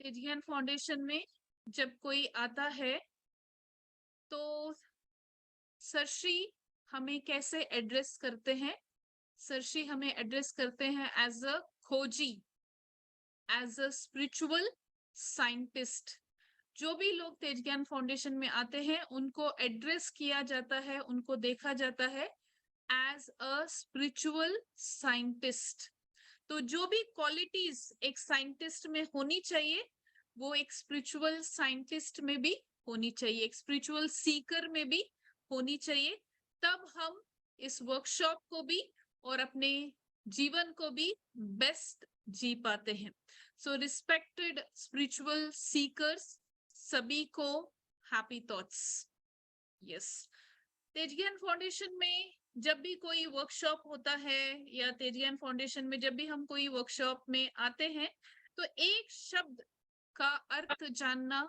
तेजियन foundation में जब कोई आता है तो सरश्री हमें कैसे एड्रेस करते हैं? सरश्री हमें एड्रेस करते हैं एज अ खोजी, एज अ स्पिरिचुअल साइंटिस्ट। जो भी लोग तेज ज्ञान फाउंडेशन में आते हैं उनको एड्रेस किया जाता है, उनको देखा जाता है एज अ स्पिरिचुअल साइंटिस्ट। तो जो भी क्वालिटीज एक साइंटिस्ट में होनी चाहिए वो एक स्पिरिचुअल साइंटिस्ट में भी होनी चाहिए, एक स्पिरिचुअल सीकर में भी होनी चाहिए। तब हम इस वर्कशॉप को भी और अपने जीवन को भी बेस्ट जी पाते हैं। सो रिस्पेक्टेड स्पिरिचुअल सीकर्स, सभी को हैप्पी थॉट्स। यस, तेजियन फाउंडेशन में जब भी कोई वर्कशॉप होता है या तेजियन फाउंडेशन में जब भी हम कोई वर्कशॉप में आते हैं तो एक शब्द का अर्थ जानना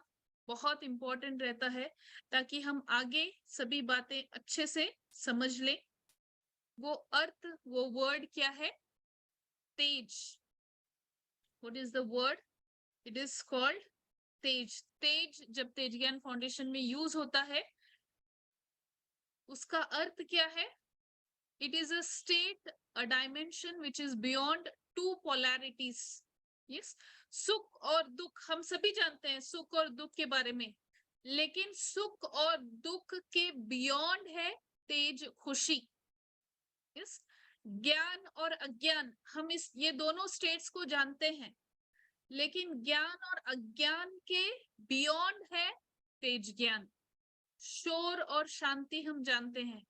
बहुत इंपॉर्टेंट रहता है ताकि हम आगे सभी बातें अच्छे से समझ लें। वो अर्थ, वो वर्ड क्या है? तेज। What is the word? It is called Tej. तेज जब तेज ज्ञान फाउंडेशन में यूज होता है उसका अर्थ क्या है? It is a state, a dimension which is beyond two polarities. Yes, सुख और दुख हम सभी जानते हैं, सुख और दुख के बारे में, लेकिन सुख और दुख के बियॉन्ड है तेज खुशी। यस, ज्ञान और अज्ञान, हम इस ये दोनों स्टेट्स को जानते हैं, लेकिन ज्ञान और अज्ञान के बियॉन्ड है तेज ज्ञान। शोर और शांति हम जानते हैं,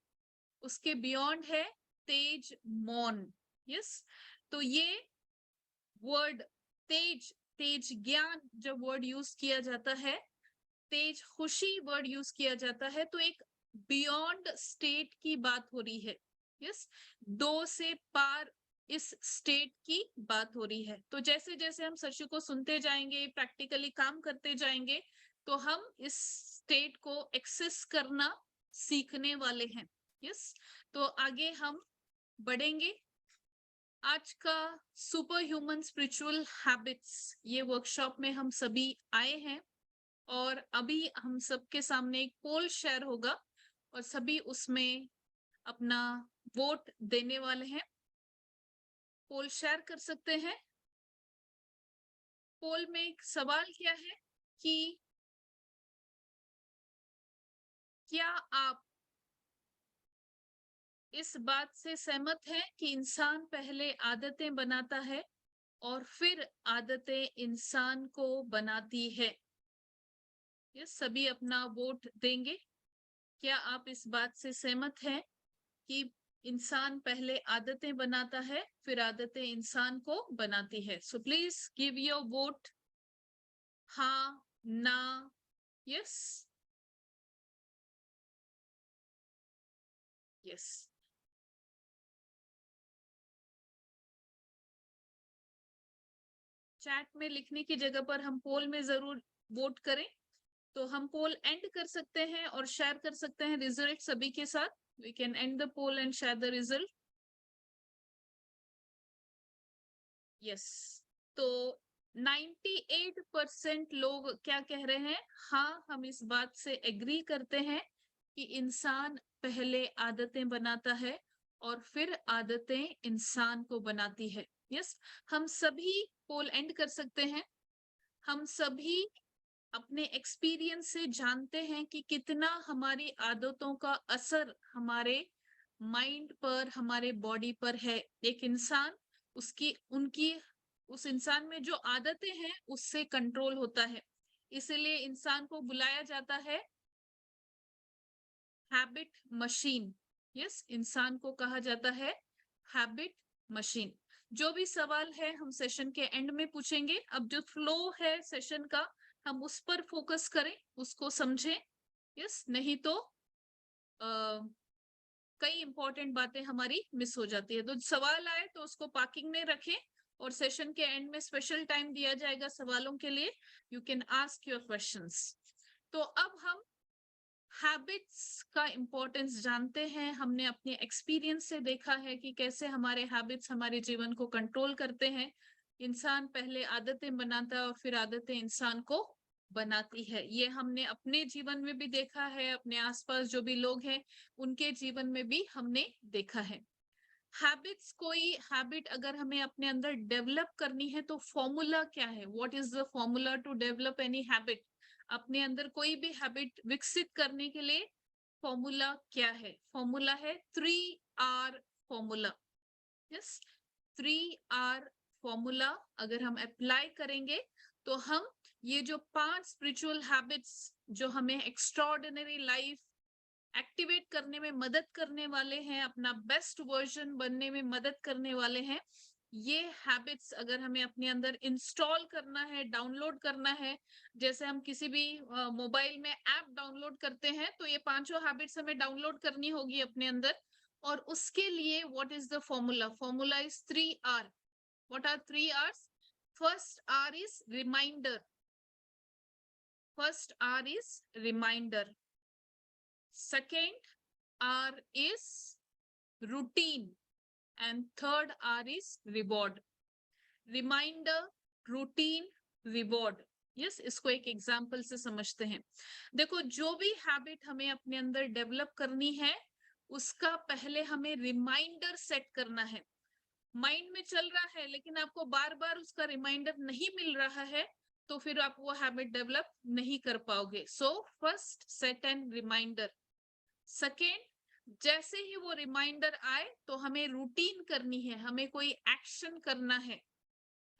उसके बियॉन्ड है तेज मौन। यस, तो ये वर्ड तेज, तेज ज्ञान जब वर्ड यूज किया जाता है, तेज खुशी वर्ड यूज किया जाता है, तो एक बियॉन्ड स्टेट की बात हो रही है। यस, दो से पार इस स्टेट की बात हो रही है। तो जैसे जैसे हम सच को सुनते जाएंगे, प्रैक्टिकली काम करते जाएंगे, तो हम इस स्टेट को एक्सेस करना सीखने वाले हैं। यस, तो आगे हम बढ़ेंगे। आज का सुपर ह्यूमन स्पिरिचुअल हैबिट्स, ये वर्कशॉप में हम सभी आए हैं और अभी हम सबके सामने एक पोल शेयर होगा और सभी उसमें अपना वोट देने वाले हैं। पोल शेयर कर सकते हैं। पोल में एक सवाल क्या है कि क्या आप इस बात से सहमत हैं कि इंसान पहले आदतें बनाता है और फिर आदतें इंसान को बनाती है? ये सभी अपना वोट देंगे। क्या आप इस बात से सहमत हैं कि इंसान पहले आदतें बनाता है फिर आदतें इंसान को बनाती है? So please give your vote. हाँ, ना, यस, यस। चैट में लिखने की जगह पर हम पोल में जरूर वोट करें। तो हम पोल एंड कर सकते हैं और शेयर कर सकते हैं रिजल्ट सभी के साथ। We can end the poll and share the result. Yes, तो 98% लोग क्या कह रहे हैं? हाँ, हम इस बात से एग्री करते हैं कि इंसान पहले आदतें बनाता है और फिर आदतें इंसान को बनाती है। यस, हम सभी पोल एंड कर सकते हैं। हम सभी अपने एक्सपीरियंस से जानते हैं कि कितना हमारी आदतों का असर हमारे माइंड पर, हमारे बॉडी पर है। एक इंसान, उसकी उनकी उस इंसान में जो आदतें हैं उससे कंट्रोल होता है। इसलिए इंसान को बुलाया जाता है हैबिट मशीन। यस, इंसान को कहा जाता है हैबिट मशीन। जो भी सवाल है हम सेशन के एंड में पूछेंगे। अब जो फ्लो है सेशन का, हम उस पर फोकस करें, उसको समझें। यस, नहीं तो कई इंपॉर्टेंट बातें हमारी मिस हो जाती है। तो सवाल आए तो उसको पार्किंग में रखें और सेशन के एंड में स्पेशल टाइम दिया जाएगा सवालों के लिए। You can ask your questions. तो अब हम हैबिट्स का इंपॉर्टेंस जानते हैं। हमने अपने एक्सपीरियंस से देखा है कि कैसे हमारे हैबिट्स हमारे जीवन को कंट्रोल करते हैं। इंसान पहले आदतें बनाता है और फिर आदतें इंसान को बनाती है। ये हमने अपने जीवन में भी देखा है, अपने आसपास जो भी लोग हैं उनके जीवन में भी हमने देखा है। हैबिट्स, कोई हैबिट अगर हमें अपने अंदर डेवलप करनी है तो फॉर्मूला क्या है? What is the formula to develop any habit? अपने अंदर कोई भी हैबिट विकसित करने के लिए फॉर्मूला क्या है? फॉर्मूला है 3R formula. Yes, 3R formula अगर हम अप्लाई करेंगे तो हम ये जो 5 स्पिरिचुअल हैबिट्स जो हमें एक्स्ट्राऑर्डिनरी लाइफ एक्टिवेट करने में मदद करने वाले हैं, अपना बेस्ट वर्जन बनने में मदद करने वाले हैं, ये हैबिट्स अगर हमें अपने अंदर इंस्टॉल करना है, डाउनलोड करना है, जैसे हम किसी भी मोबाइल में ऐप डाउनलोड करते हैं तो ये पांचों हैबिट्स हमें डाउनलोड करनी होगी अपने अंदर। और उसके लिए what is the formula? Formula is 3R। What are 3R's? First R is reminder. First R is reminder. Second R is routine and third R is reward. Reminder, routine, reward. Yes, इसको एक example से समझते हैं। देखो, जो भी habit हमें अपने अंदर डेवलप करनी है उसका पहले हमें रिमाइंडर सेट करना है। माइंड में चल रहा है लेकिन आपको बार बार उसका रिमाइंडर नहीं मिल रहा है तो फिर आप वो हैबिट डेवलप नहीं कर पाओगे। So first set an reminder. Second, जैसे ही वो रिमाइंडर आए तो हमें रूटीन करनी है, हमें कोई एक्शन करना है।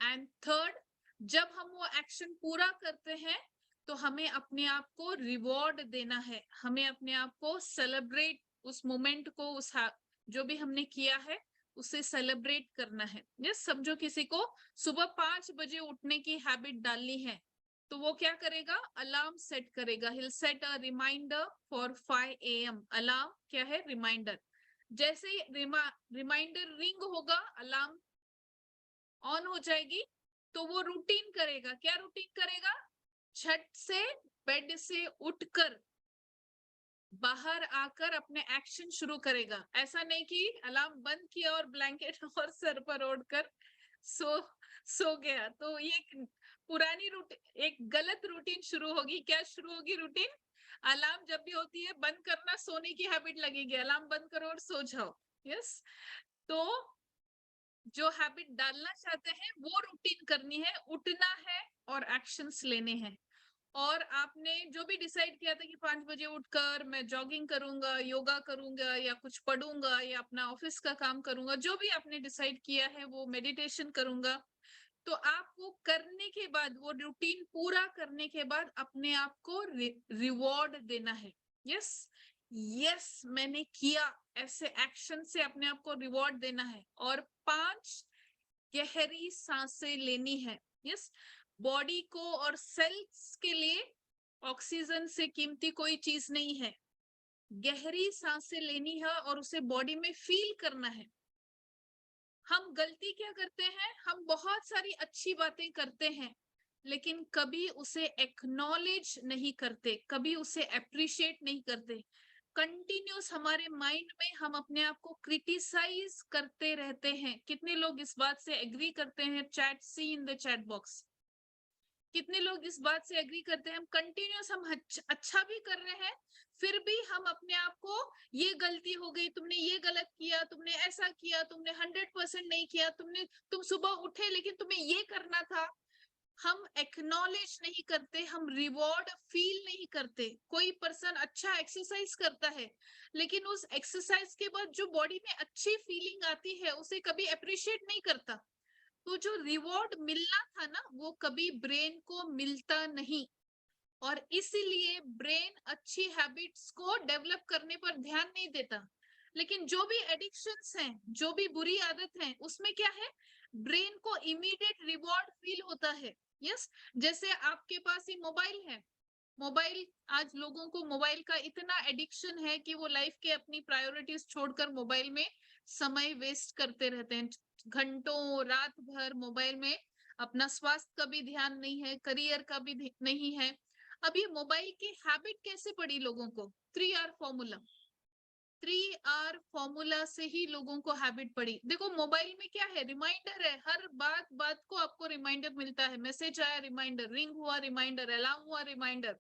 एंड थर्ड, जब हम वो एक्शन पूरा करते हैं तो हमें अपने आप को रिवॉर्ड देना है, हमें अपने आप को सेलिब्रेट, उस मोमेंट को, उस जो भी हमने किया है उसे सेलिब्रेट करना है। यस, समझो किसी को सुबह 5 बजे उठने की हैबिट डालनी है तो वो क्या करेगा? अलार्म सेट करेगा। He'll set a reminder for 5 AM। Alarm क्या है? रिमाइंडर। जैसे ही रिमाइंडर रिंग होगा, अलार्म ऑन हो जाएगी तो वो रूटीन करेगा। क्या रूटीन करेगा? छत से, बेड से उठकर बाहर आकर अपने एक्शन शुरू करेगा। ऐसा नहीं कि अलार्म बंद किया और ब्लैंकेट और सर पर ओढ़कर सो गया, तो ये पुरानी रूटीन, एक गलत रूटीन शुरू होगी। क्या शुरू होगी रूटीन? अलार्म जब भी होती है बंद करना, सोने की हैबिट लगेगी, अलार्म बंद करो और सो जाओ। यस, तो जो हैबिट डालना चाहते हैं वो रूटीन करनी है, उठना है और एक्शंस लेने हैं। और आपने जो भी डिसाइड किया था कि 5 बजे उठकर मैं जॉगिंग करूंगा, योगा करूंगा या कुछ पढ़ूंगा या अपना ऑफिस का काम करूंगा, जो भी आपने डिसाइड किया है, वो मेडिटेशन करूंगा, तो आपको करने के बाद, वो रूटीन पूरा करने के बाद अपने आप को रिवॉर्ड देना है। यस, यस मैंने किया, ऐसे एक्शन से अपने आप को रिवॉर्ड देना है। और 5 गहरी सांसें लेनी है। यस, बॉडी को और सेल्स के लिए ऑक्सीजन से कीमती कोई चीज नहीं है। गहरी सांसें लेनी है और उसे बॉडी में फील करना है। हम गलती क्या करते हैं? हम बहुत सारी अच्छी बातें करते हैं लेकिन कभी उसे एक्नॉलेज नहीं करते, कभी उसे अप्रिशिएट नहीं करते। कंटिन्यूस हमारे माइंड में हम अपने आप को क्रिटिसाइज करते रहते हैं। कितने लोग इस बात से एग्री करते हैं? Chat, see in the chat box. कितने लोग इस बात से एग्री करते हैं? हम कंटिन्यूस, हम अच्छा भी कर रहे हैं फिर भी हम अपने आप को, ये गलती हो गई, तुमने ये गलत किया, तुमने ऐसा किया, तुमने 100% नहीं किया, तुम सुबह उठे लेकिन तुम्हें ये करना था। हम एक्नॉलेज नहीं करते, हम रिवॉर्ड फील नहीं करते। कोई पर्सन अच्छा एक्सरसाइज करता है लेकिन उस एक्सरसाइज के बाद जो बॉडी में अच्छी फीलिंग आती है उसे कभी अप्रिशिएट नहीं करता। तो जो रिवॉर्ड मिलना था ना, वो कभी ब्रेन को मिलता नहीं। और इसीलिए ब्रेन अच्छी हैबिट्स को डेवलप करने पर ध्यान नहीं देता। लेकिन जो भी एडिक्शंस हैं, जो भी बुरी आदत है, उसमें क्या है? ब्रेन को इमीडिएट रिवॉर्ड फील होता है। यस, जैसे आपके पास ही मोबाइल है। मोबाइल, आज लोगों को मोबाइल का इतना एडिक्शन है कि वो लाइफ के अपनी प्रायोरिटीज छोड़कर मोबाइल में समय वेस्ट करते रहते हैं, घंटों रात भर मोबाइल में। अपना स्वास्थ्य का भी ध्यान नहीं है, करियर का भी नहीं है। अब ये मोबाइल की हैबिट कैसे पड़ी लोगों को? 3R formula. 3R फॉर्मूला से ही लोगों को हैबिट पड़ी। देखो मोबाइल में क्या है, रिमाइंडर है, हर बात बात को आपको रिमाइंडर मिलता है, मैसेज आया रिमाइंडर, रिंग हुआ रिमाइंडर, अलार्म हुआ रिमाइंडर,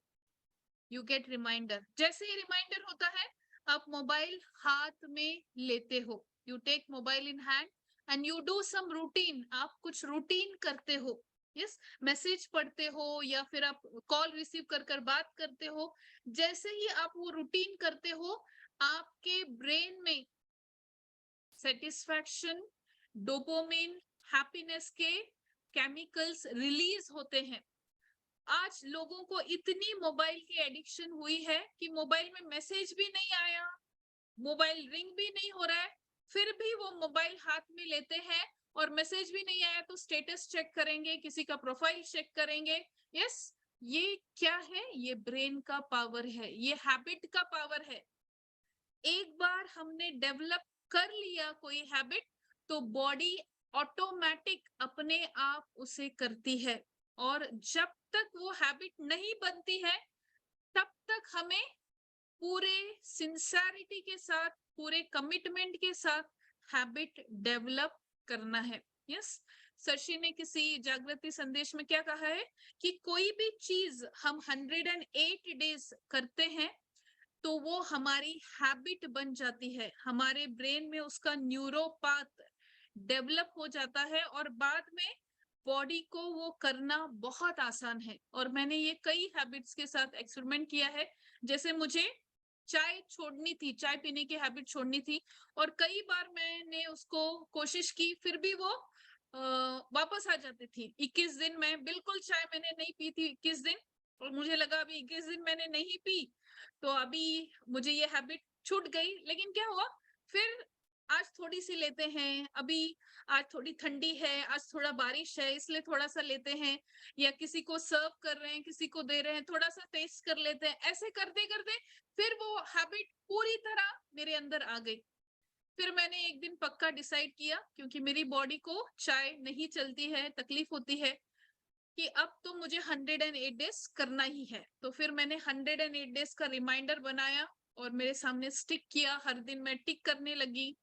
यू गेट रिमाइंडर। जैसे ही रिमाइंडर होता है आप मोबाइल हाथ में लेते हो, you take mobile in hand and you do some routine, आप कुछ रूटीन करते हो। यस, मैसेज पढ़ते हो या फिर आप कॉल रिसीव कर बात करते हो। जैसे ही आप वो रूटीन करते हो, आपके ब्रेन में सेटिस्फैक्शन, डोपामिन, हैप्पीनेस के केमिकल्स रिलीज होते हैं। आज लोगों को इतनी मोबाइल की एडिक्शन हुई है कि मोबाइल में मैसेज भी नहीं आया, मोबाइल रिंग भी नहीं हो रहा है, फिर भी वो मोबाइल हाथ में लेते हैं, और मैसेज भी नहीं आया तो स्टेटस चेक करेंगे, किसी का प्रोफाइल चेक करेंगे। यस, ये क्या है, ये ब्रेन का पावर है, ये हैबिट का पावर है। एक बार हमने डेवलप कर लिया कोई हैबिट, तो बॉडी ऑटोमेटिक अपने आप उसे करती है, और जब तक वो हैबिट नहीं बनती है तब तक हमें पूरे सिंसेरिटी के साथ, पूरे कमिटमेंट के साथ हैबिट डेवलप करना है। यस, शशि ने किसी जागृति संदेश में क्या कहा है कि कोई भी चीज हम 108 डेज करते हैं तो वो हमारी हैबिट बन जाती है, हमारे ब्रेन में उसका न्यूरोपाथ डेवलप हो जाता है, और बाद में बॉडी को वो करना बहुत आसान है। और मैंने ये कई हैबिट्स के साथ एक्सपेरिमेंट किया है। जैसे मुझे चाय छोड़नी थी, चाय पीने की हैबिट छोड़नी थी, और कई बार मैंने उसको कोशिश की, फिर भी वो वापस आ जाती थी। 21 दिन में बिल्कुल चाय मैंने नहीं पी थी, 21 दिन, और मुझे लगा अभी 21 दिन मैंने नहीं पी तो अभी मुझे ये हैबिट छूट गई। लेकिन क्या हुआ, फिर आज थोड़ी सी लेते हैं, अभी आज थोड़ी ठंडी है, आज थोड़ा बारिश है इसलिए थोड़ा सा लेते हैं, या किसी को सर्व कर रहे हैं, किसी को दे रहे हैं, थोड़ा सा टेस्ट कर लेते हैं। ऐसे करते करते फिर वो हैबिट पूरी तरह मेरे अंदर आ गई। फिर मैंने एक दिन पक्का डिसाइड किया, क्योंकि मेरी बॉडी को चाय नहीं चलती है, तकलीफ होती है, कि अब तो मुझे 108 डेज करना ही है। तो फिर मैंने 108 डेज का रिमाइंडर बनाया और मेरे सामने स्टिक किया, हर दिन मैं टिक करने लगी,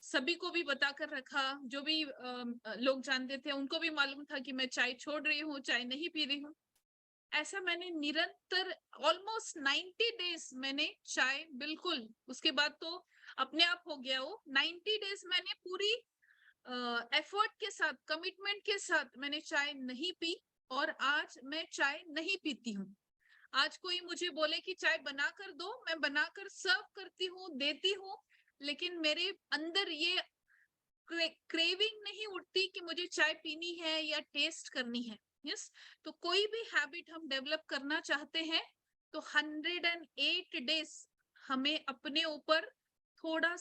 सभी को भी बताकर रखा, जो भी लोग जानते थे उनको भी मालूम था कि मैं चाय छोड़ रही हूँ, चाय नहीं पी रही हूँ। ऐसा मैंने निरंतर ऑलमोस्ट 90 डेज मैंने चाय बिल्कुल, उसके बाद तो अपने आप हो गया वो। 90 डेज मैंने पूरी एफर्ट के साथ, कमिटमेंट के साथ मैंने चाय नहीं पी, और आज मैं चाय नहीं पीती हूँ। आज कोई मुझे बोले कि चाय बना कर दो, मैं बनाकर सर्व करती हूँ, देती हूँ, लेकिन मेरे अंदर ये क्रेविंग नहीं उठती कि मुझे चाय पीनी है या टेस्ट करनी है। यस, तो कोई भी हैबिट हम डेवलप करना चाहते हैं तो 108 डेज हमें अपने ऊपर थोड़ा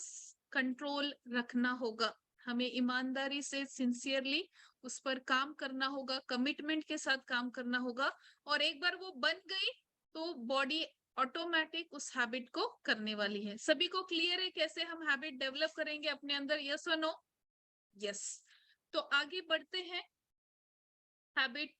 कंट्रोल रखना होगा, हमें ईमानदारी से, सिंसियरली उस पर काम करना होगा, कमिटमेंट के साथ काम करना होगा, और एक बार वो बन गई तो बॉडी ऑटोमेटिक उस हैबिट को करने वाली है। सभी को क्लियर है कैसे हम हैबिट डेवलप करेंगे अपने अंदर, यस और नो? यस। तो आगे बढ़ते हैं, हैबिट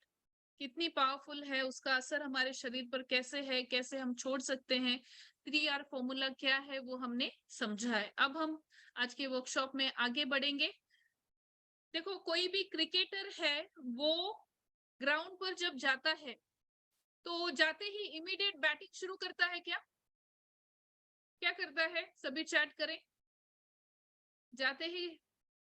कितनी पावरफुल है, उसका असर हमारे शरीर पर कैसे है, कैसे हम छोड़ सकते हैं, 3R फॉर्मूला क्या है वो हमने समझा है। अब हम आज के वर्कशॉप में आगे बढ़ेंगे। देखो कोई भी क्रिकेटर है, वो ग्राउंड पर जब जाता है तो जाते ही इमीडिएट बैटिंग शुरू करता है क्या? क्या करता है, सभी चैट करें। जाते ही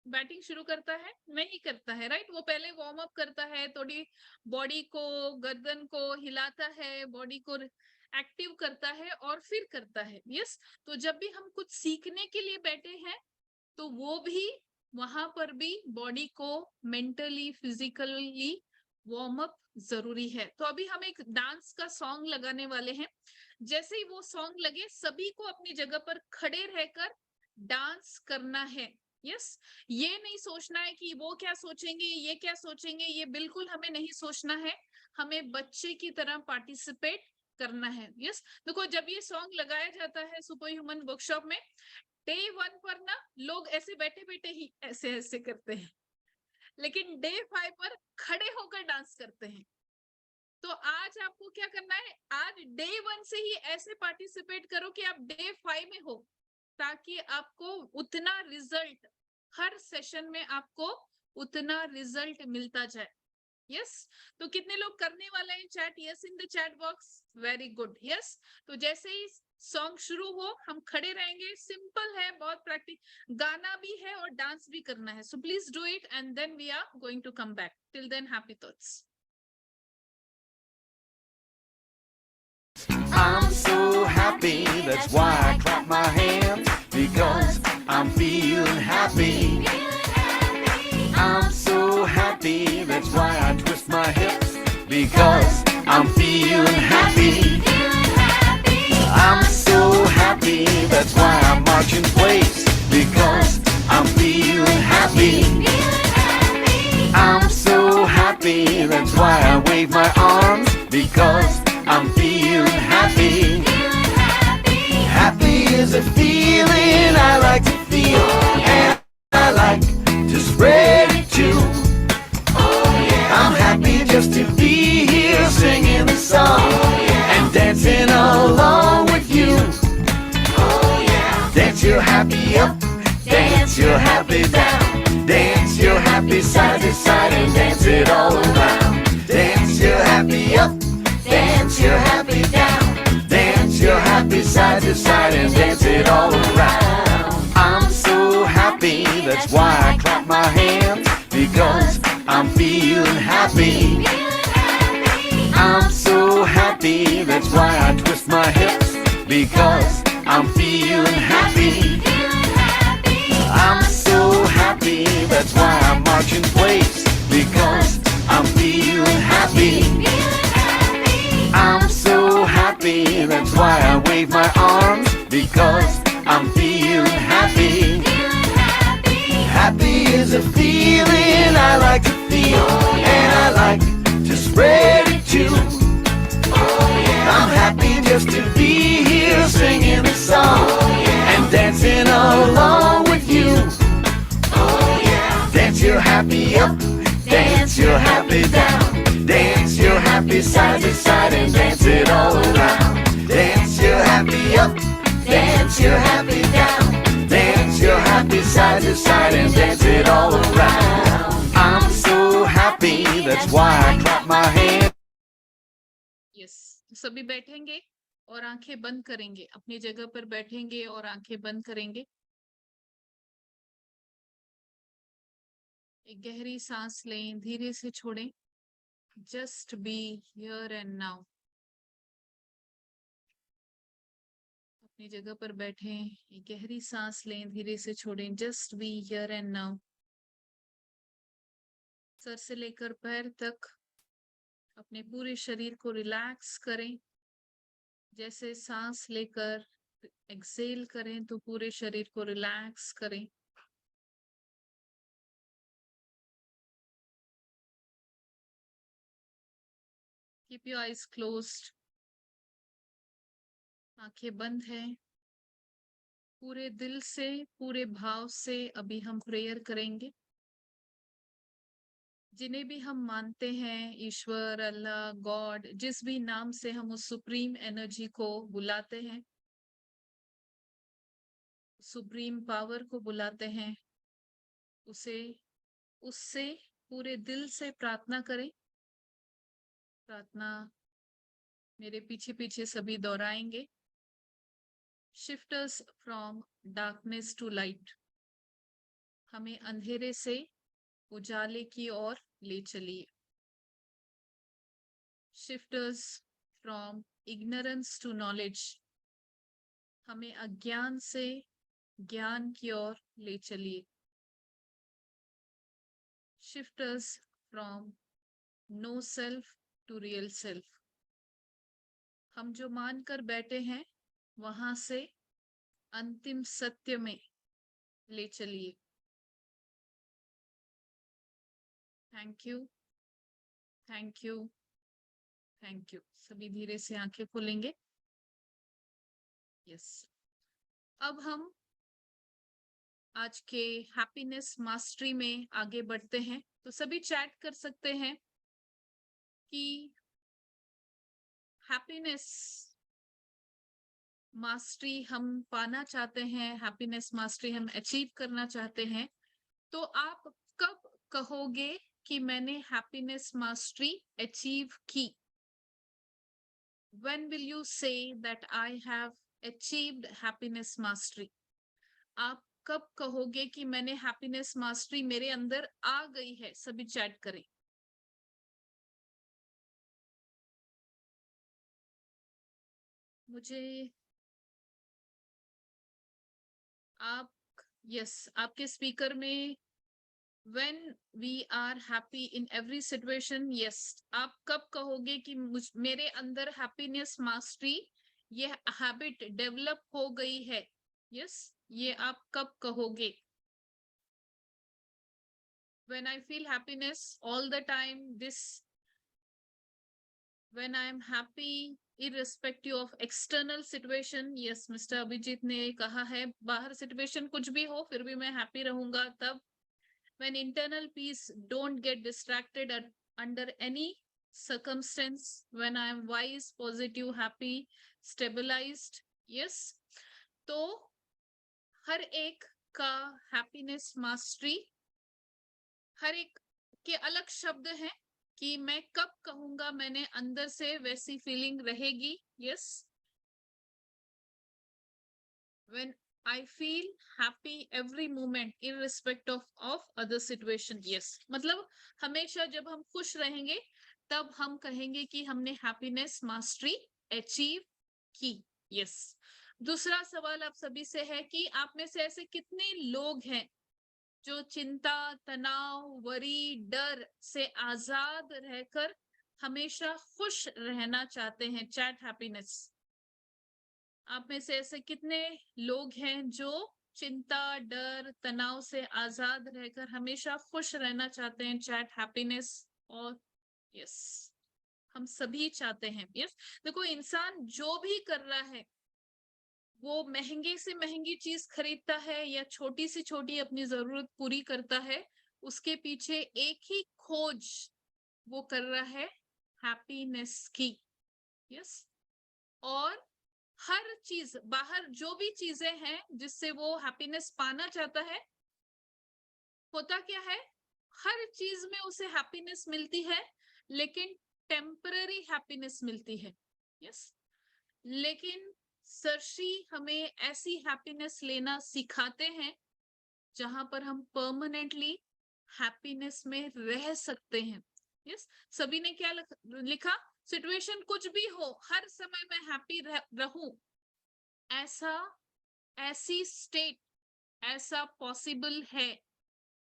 बैटिंग शुरू करता है? नहीं करता है, राइट। वो पहले वार्म अप करता है, थोड़ी बॉडी को, गर्दन को हिलाता है, बॉडी को एक्टिव करता है और फिर करता है। यस, तो जब भी हम कुछ सीखने के लिए बैठे हैं तो वो भी, वहां पर भी बॉडी को मेंटली, फिजिकली वार्म अप जरूरी है। तो अभी हम एक डांस का सॉन्ग लगाने वाले हैं। जैसे ही वो सॉन्ग लगे, सभी को अपनी जगह पर खड़े रहकर डांस करना है। यस, ये नहीं सोचना है कि वो क्या सोचेंगे, ये क्या सोचेंगे, ये बिल्कुल हमें नहीं सोचना है, हमें बच्चे की तरह पार्टिसिपेट करना है। यस, देखो जब ये सॉन्ग लगाया जाता है सुपर ह्यूमन वर्कशॉप में, डे 1 पर ना लोग ऐसे बैठे बैठे ही ऐसे ऐसे करते हैं, लेकिन डे 5 पर खड़े होकर डांस करते हैं। तो आज आपको क्या करना है, आज डे 1 से ही ऐसे पार्टिसिपेट करो कि आप डे 5 में हो। ताकि आपको उतना रिजल्ट, हर सेशन में आपको उतना रिजल्ट मिलता जाए। यस, तो कितने लोग करने वाले हैं chat? Yes in the chat box, very good. Yes, तो जैसे ही सॉन्ग शुरू हो हम खड़े रहेंगे, सिंपल है, बहुत प्रैक्टिस, गाना भी है और डांस भी करना है। So please do it and then we are going to come back. Till then happy thoughts. I'm so happy, that's why I clap my hands, because I'm feeling happy. I'm so happy, that's why I twist my hips, because I'm feeling happy. I'm so happy, that's why I march in place, because I'm feeling happy. I'm so happy, that's why I wave my arms, because I'm feeling happy. Happy is a feeling I like to feel, and I like to spread it too. I'm happy just to be here singing the song and dancing along with you. Dance your happy up, dance your happy down, dance your happy side to side and dance it all around. Dance your happy up, dance your happy down, dance your happy side to side and dance it all around. I'm so happy, that's why I clap my hands, because I'm feeling happy. I'm so happy, that's why I twist my hips, because I'm feeling happy. I'm so happy, that's why I march in place, because I'm feeling happy. I'm so happy, that's why I wave my arms, because I'm feeling happy. Happy is a feeling I like to feel, and I like to spread it too. I'm happy just to be here singing a song and dancing along with you. Dance your happy up, dance your happy down, dance your happy side to side and dance it all around. Dance your happy up, dance your happy down, dance your happy side to side and dance it all around. I'm so happy, that's why I clap my hands. Yes, तो सभी बैठेंगे और आंखें बंद करेंगे, अपनी जगह पर बैठेंगे और आंखें बंद करेंगे। एक गहरी सांस लें, धीरे से छोड़ें। Just be here and now. अपनी जगह पर बैठें, एक गहरी सांस लें, धीरे से छोड़ें। Just be here and now. Sir से लेकर पैर तक अपने पूरे शरीर को रिलैक्स करें। जैसे सांस लेकर एक्सेल करें तो पूरे शरीर को रिलैक्स करें। कीप योर आईज क्लोज्ड, आंखें बंद हैं। पूरे दिल से, पूरे भाव से अभी हम प्रेयर करेंगे। जिन्हें भी हम मानते हैं, ईश्वर, अल्लाह, गॉड, जिस भी नाम से हम उस सुप्रीम एनर्जी को बुलाते हैं, सुप्रीम पावर को बुलाते हैं, उसे, उससे पूरे दिल से प्रार्थना करें। प्रार्थना मेरे पीछे पीछे सभी दोहराएंगे। Shift us from darkness to light. हमें अंधेरे से उजाले की ओर ले चलिए। Shift us from ignorance to knowledge. हमें अज्ञान से ज्ञान की ओर ले चलिए। Shift us from no self to real self. हम जो मानकर बैठे हैं वहां से अंतिम सत्य में ले चलिए। Thank you, thank you, thank you. सभी धीरे से आंखें खोलेंगे। यस, अब हम आज के हैप्पीनेस मास्टरी में आगे बढ़ते हैं। तो सभी चैट कर सकते हैं कि हैप्पीनेस मास्टरी हम पाना चाहते हैं, हैप्पीनेस मास्टरी हम अचीव करना चाहते हैं, तो आप कब कहोगे कि मैंने हैप्पीनेस मास्टरी अचीव की? When will you say that I have achieved happiness mastery? आप कब कहोगे कि मैंने हैप्पीनेस मास्टरी मेरे अंदर आ गई है? सभी चैट करें। मुझे आप यस आपके स्पीकर में when we are happy in every situation, yes आप कब कहोगे कि मेरे अंदर हैप्पीनेस मास्टरी ये हैबिट डेवलप हो गई है? यस ये आप कब कहोगे? When I feel happiness all the time, this when I am happy irrespective of external situation, yes Mr. Abhijit ने कहा है बाहर सिचुएशन कुछ भी हो फिर भी मैं हैप्पी रहूंगा तब। When internal peace don't get distracted under any circumstance, when I am wise, positive, happy, stabilized, yes तो हर एक का हैप्पीनेस मास्टरी हर एक के अलग शब्द हैं कि मैं कब कहूंगा मैंने अंदर से वैसी फीलिंग रहेगी। Yes when I feel happy every moment irrespective of other situation, yes मतलब हमेशा जब हम खुश रहेंगे तब हम कहेंगे कि हमने हैप्पीनेस मास्टरी अचीव की। यस दूसरा सवाल आप सभी से है कि आप में से ऐसे कितने लोग हैं जो चिंता, तनाव, वरी, डर से आजाद रहकर हमेशा खुश रहना चाहते हैं? Chat happiness. आप में से ऐसे कितने लोग हैं जो चिंता, डर, तनाव से आजाद रहकर हमेशा खुश रहना चाहते हैं? Chat happiness. और यस हम सभी चाहते हैं। यस देखो इंसान जो भी कर रहा है वो महंगे से महंगी चीज खरीदता है या छोटी से छोटी अपनी जरूरत पूरी करता है, उसके पीछे एक ही खोज वो कर रहा है हैप्पीनेस की। यस और हर चीज बाहर जो भी चीजें हैं जिससे वो हैप्पीनेस पाना चाहता है, होता क्या है हर चीज में उसे हैप्पीनेस मिलती है लेकिन टेम्पररी हैप्पीनेस मिलती है। यस लेकिन सरशी हमें ऐसी हैप्पीनेस लेना सिखाते हैं जहां पर हम परमानेंटली हैप्पीनेस में रह सकते हैं। यस सभी ने क्या लिखा? सिचुएशन कुछ भी हो हर समय मैं हैप्पी रहूं, ऐसी स्टेट ऐसा पॉसिबल है।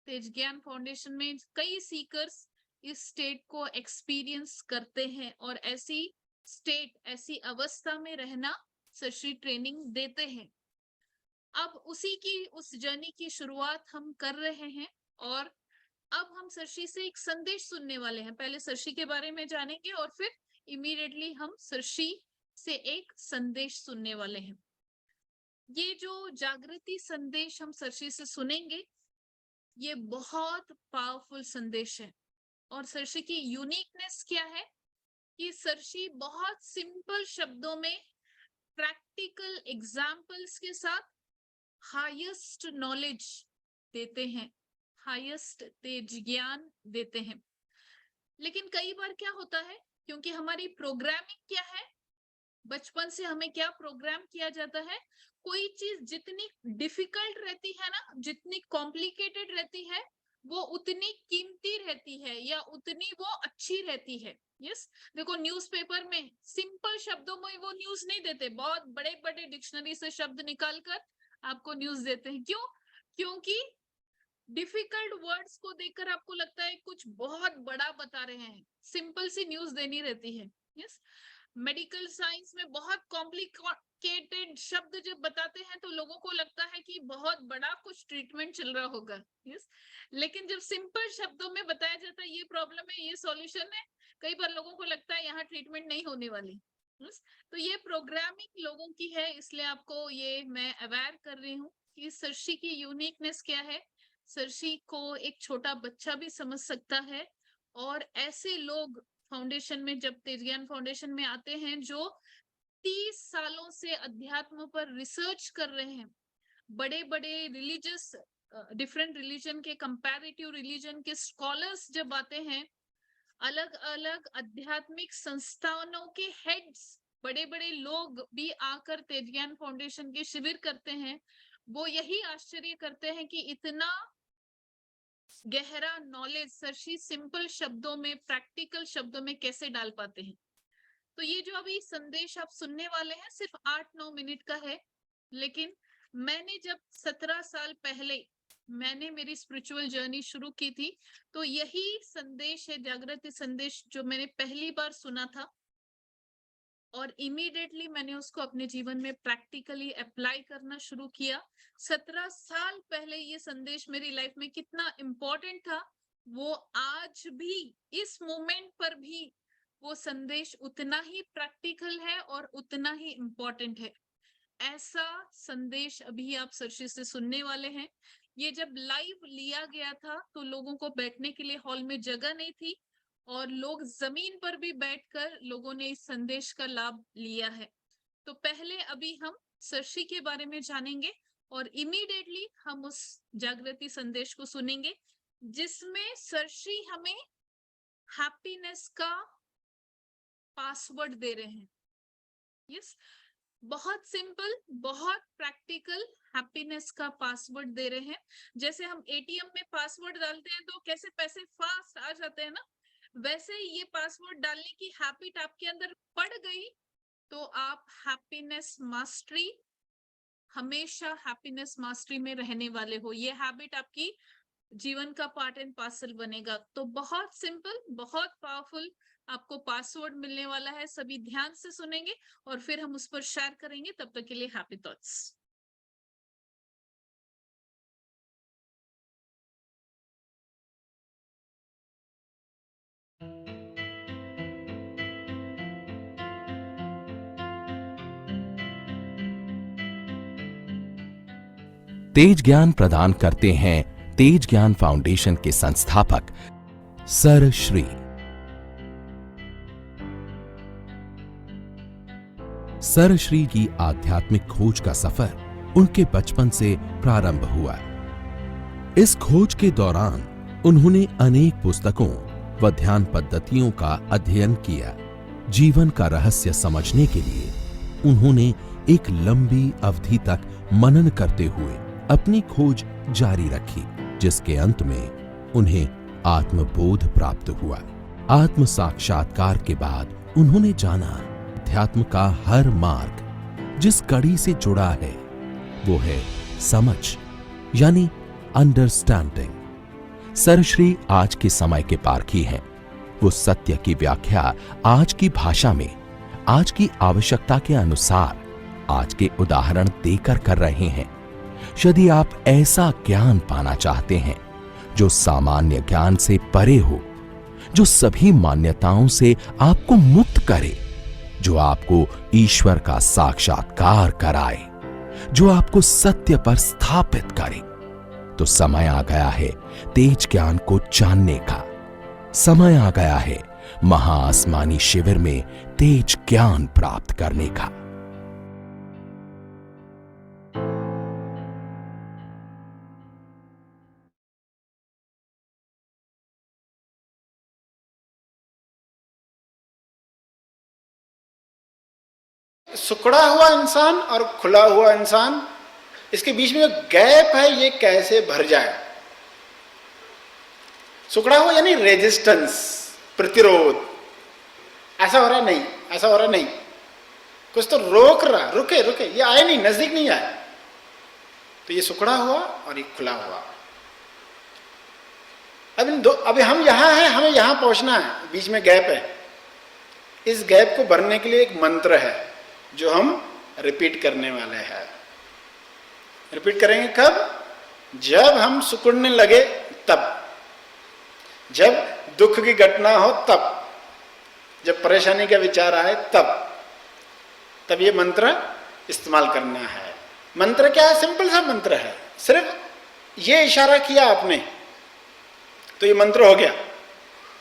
तेज ज्ञान फाउंडेशन में कई सीकर्स इस स्टेट को एक्सपीरियंस करते हैं और ऐसी स्टेट ऐसी अवस्था में रहना सरशी ट्रेनिंग देते हैं। अब उस जर्नी की शुरुआत हम कर रहे हैं और अब हम सरशी से एक संदेश सुनने वाले हैं। पहले सरशी के बारे में जानेंगे और फिर इमीडिएटली हम सरशी से एक संदेश सुनने वाले हैं। ये जो जागृति संदेश हम सरशी से सुनेंगे ये बहुत पावरफुल संदेश है। और सरशी की यूनिकनेस क्या है कि सरशी बहुत सिंपल शब्दों में प्रैक्टिकल एग्जाम्पल्स के साथ हाईएस्ट नॉलेज देते हैं, हाईएस्ट तेज ज्ञान देते हैं। लेकिन कई बार क्या होता है क्योंकि हमारी प्रोग्रामिंग क्या है, बचपन से हमें क्या प्रोग्राम किया जाता है, कोई चीज जितनी डिफिकल्ट रहती है ना, जितनी कॉम्प्लिकेटेड रहती है वो उतनी कीमती रहती है या उतनी वो अच्छी रहती है। यस देखो न्यूज़पेपर में सिंपल शब्दों में वो न्यूज नहीं देते, बहुत बड़े बड़े डिक्शनरी से शब्द निकालकर आपको न्यूज देते हैं। क्यों? क्योंकि डिफिकल्ट वर्ड्स को देखकर आपको लगता है कुछ बहुत बड़ा बता रहे हैं, सिंपल सी न्यूज देनी रहती है। यस मेडिकल साइंस में बहुत कॉम्प्लिकेटेड शब्द जब बताते हैं तो लोगों को लगता है कि बहुत बड़ा कुछ ट्रीटमेंट चल रहा होगा। यस लेकिन जब सिंपल शब्दों में बताया जाता है ये प्रॉब्लम है, ये सॉल्यूशन है, कई बार लोगों को लगता है यहाँ ट्रीटमेंट नहीं होने वाली। तो ये प्रोग्रामिंग लोगों की है, इसलिए आपको ये मैं अवेयर कर रही हूँ कि सरशी की यूनिकनेस क्या है। सरशी को एक छोटा बच्चा भी समझ सकता है और ऐसे लोग फाउंडेशन में जब तेज ज्ञान फाउंडेशन में आते हैं जो 30 सालों से अध्यात्म पर रिसर्च कर रहे हैं, बड़े बड़े रिलीजियस डिफरेंट रिलीजन के कंपैरेटिव रिलीजन के स्कॉलर्स जब आते हैं, अलग अलग आध्यात्मिक संस्थानों के हेड्स, बड़े बड़े लोग भी आकर तेज ज्ञान फाउंडेशन के शिविर करते हैं, वो यही आश्चर्य करते हैं कि इतना गहरा नॉलेज सरशी सिंपल शब्दों में, प्रैक्टिकल शब्दों में कैसे डाल पाते हैं। तो ये जो अभी संदेश आप सुनने वाले हैं सिर्फ 8-9 मिनट का है, लेकिन मैंने जब 17 साल पहले मैंने मेरी स्पिरिचुअल जर्नी शुरू की थी, तो यही संदेश है, जागृति संदेश, जो मैंने पहली बार सुना था और इमीडिएटली मैंने उसको अपने जीवन में प्रैक्टिकली अप्लाई करना शुरू किया। 17 साल पहले ये संदेश मेरी लाइफ में कितना इम्पोर्टेंट था, वो आज भी इस मोमेंट पर भी वो संदेश उतना ही प्रैक्टिकल है और उतना ही इम्पोर्टेंट है। ऐसा संदेश अभी आप सरशी से सुनने वाले हैं। ये जब लाइव लिया गया था तो लोगों को बैठने के लिए हॉल में जगह नहीं थी और लोग जमीन पर भी बैठकर लोगों ने इस संदेश का लाभ लिया है। तो पहले अभी हम सरशी के बारे में जानेंगे और इमीडिएटली हम उस जागृति संदेश को सुनेंगे, जिसमें सरशी हमें हैप्पीनेस का पासवर्ड दे रहे हैं। यस, बहुत सिंपल, बहुत प्रैक्टिकल हैप्पीनेस का पासवर्ड दे रहे हैं। जैसे हम एटीएम में पासवर्ड डालते हैं तो कैसे पैसे फास्ट आ जाते हैं ना, वैसे ही ये पासवर्ड डालने की हैबिट आपके अंदर पड़ गई तो आप हैप्पीनेस मास्टरी, हमेशा हैप्पीनेस मास्टरी में रहने वाले हो। ये हैबिट आपकी जीवन का पार्ट एंड पार्सल बनेगा। तो बहुत सिंपल, बहुत पावरफुल आपको पासवर्ड मिलने वाला है। सभी ध्यान से सुनेंगे और फिर हम उस पर शेयर करेंगे। तब तक के लिए हैप्पी थॉट्स। तेज ज्ञान प्रदान करते हैं तेज ज्ञान फाउंडेशन के संस्थापक सर श्री। सर श्री की आध्यात्मिक खोज का सफर उनके बचपन से प्रारंभ हुआ। इस खोज के दौरान उन्होंने अनेक पुस्तकों व ध्यान पद्धतियों का अध्ययन किया। जीवन का रहस्य समझने के लिए उन्होंने एक लंबी अवधि तक मनन करते हुए अपनी खोज जारी रखी, जिसके अंत में उन्हें आत्मबोध प्राप्त हुआ। आत्म साक्षात्कार के बाद उन्होंने जाना अध्यात्म का हर मार्ग जिस कड़ी से जुड़ा है वो है समझ, यानी अंडरस्टैंडिंग। सरश्री आज के समय के पारखी हैं। वो सत्य की व्याख्या आज की भाषा में, आज की आवश्यकता के अनुसार, आज के उदाहरण देकर कर रहे हैं। यदि आप ऐसा ज्ञान पाना चाहते हैं जो सामान्य ज्ञान से परे हो, जो सभी मान्यताओं से आपको मुक्त करे, जो आपको ईश्वर का साक्षात्कार कराए, जो आपको सत्य पर स्थापित करे, तो समय आ गया है तेज ज्ञान को जानने का। समय आ गया है महाआसमानी शिविर में तेज ज्ञान प्राप्त करने का। सिकुड़ा हुआ इंसान और खुला हुआ इंसान, इसके बीच में जो गैप है ये कैसे भर जाए। सिकुड़ा हुआ यानी रेजिस्टेंस, प्रतिरोध। ऐसा हो रहा नहीं, ऐसा हो रहा नहीं, कुछ तो रोक रहा, रुके रुके, ये आए नहीं, नजदीक नहीं आए। तो ये सिकुड़ा हुआ और ये खुला हुआ। अभी हम यहां हैं, हमें यहां पहुंचना है, बीच में गैप है। इस गैप को भरने के लिए एक मंत्र है जो हम रिपीट करने वाले हैं। रिपीट करेंगे कब? जब हम सिकुड़ने लगे तब, जब दुख की घटना हो तब, जब परेशानी का विचार आए तब ये मंत्र इस्तेमाल करना है। मंत्र क्या है? सिंपल सा मंत्र है। सिर्फ ये इशारा किया आपने तो ये मंत्र हो गया।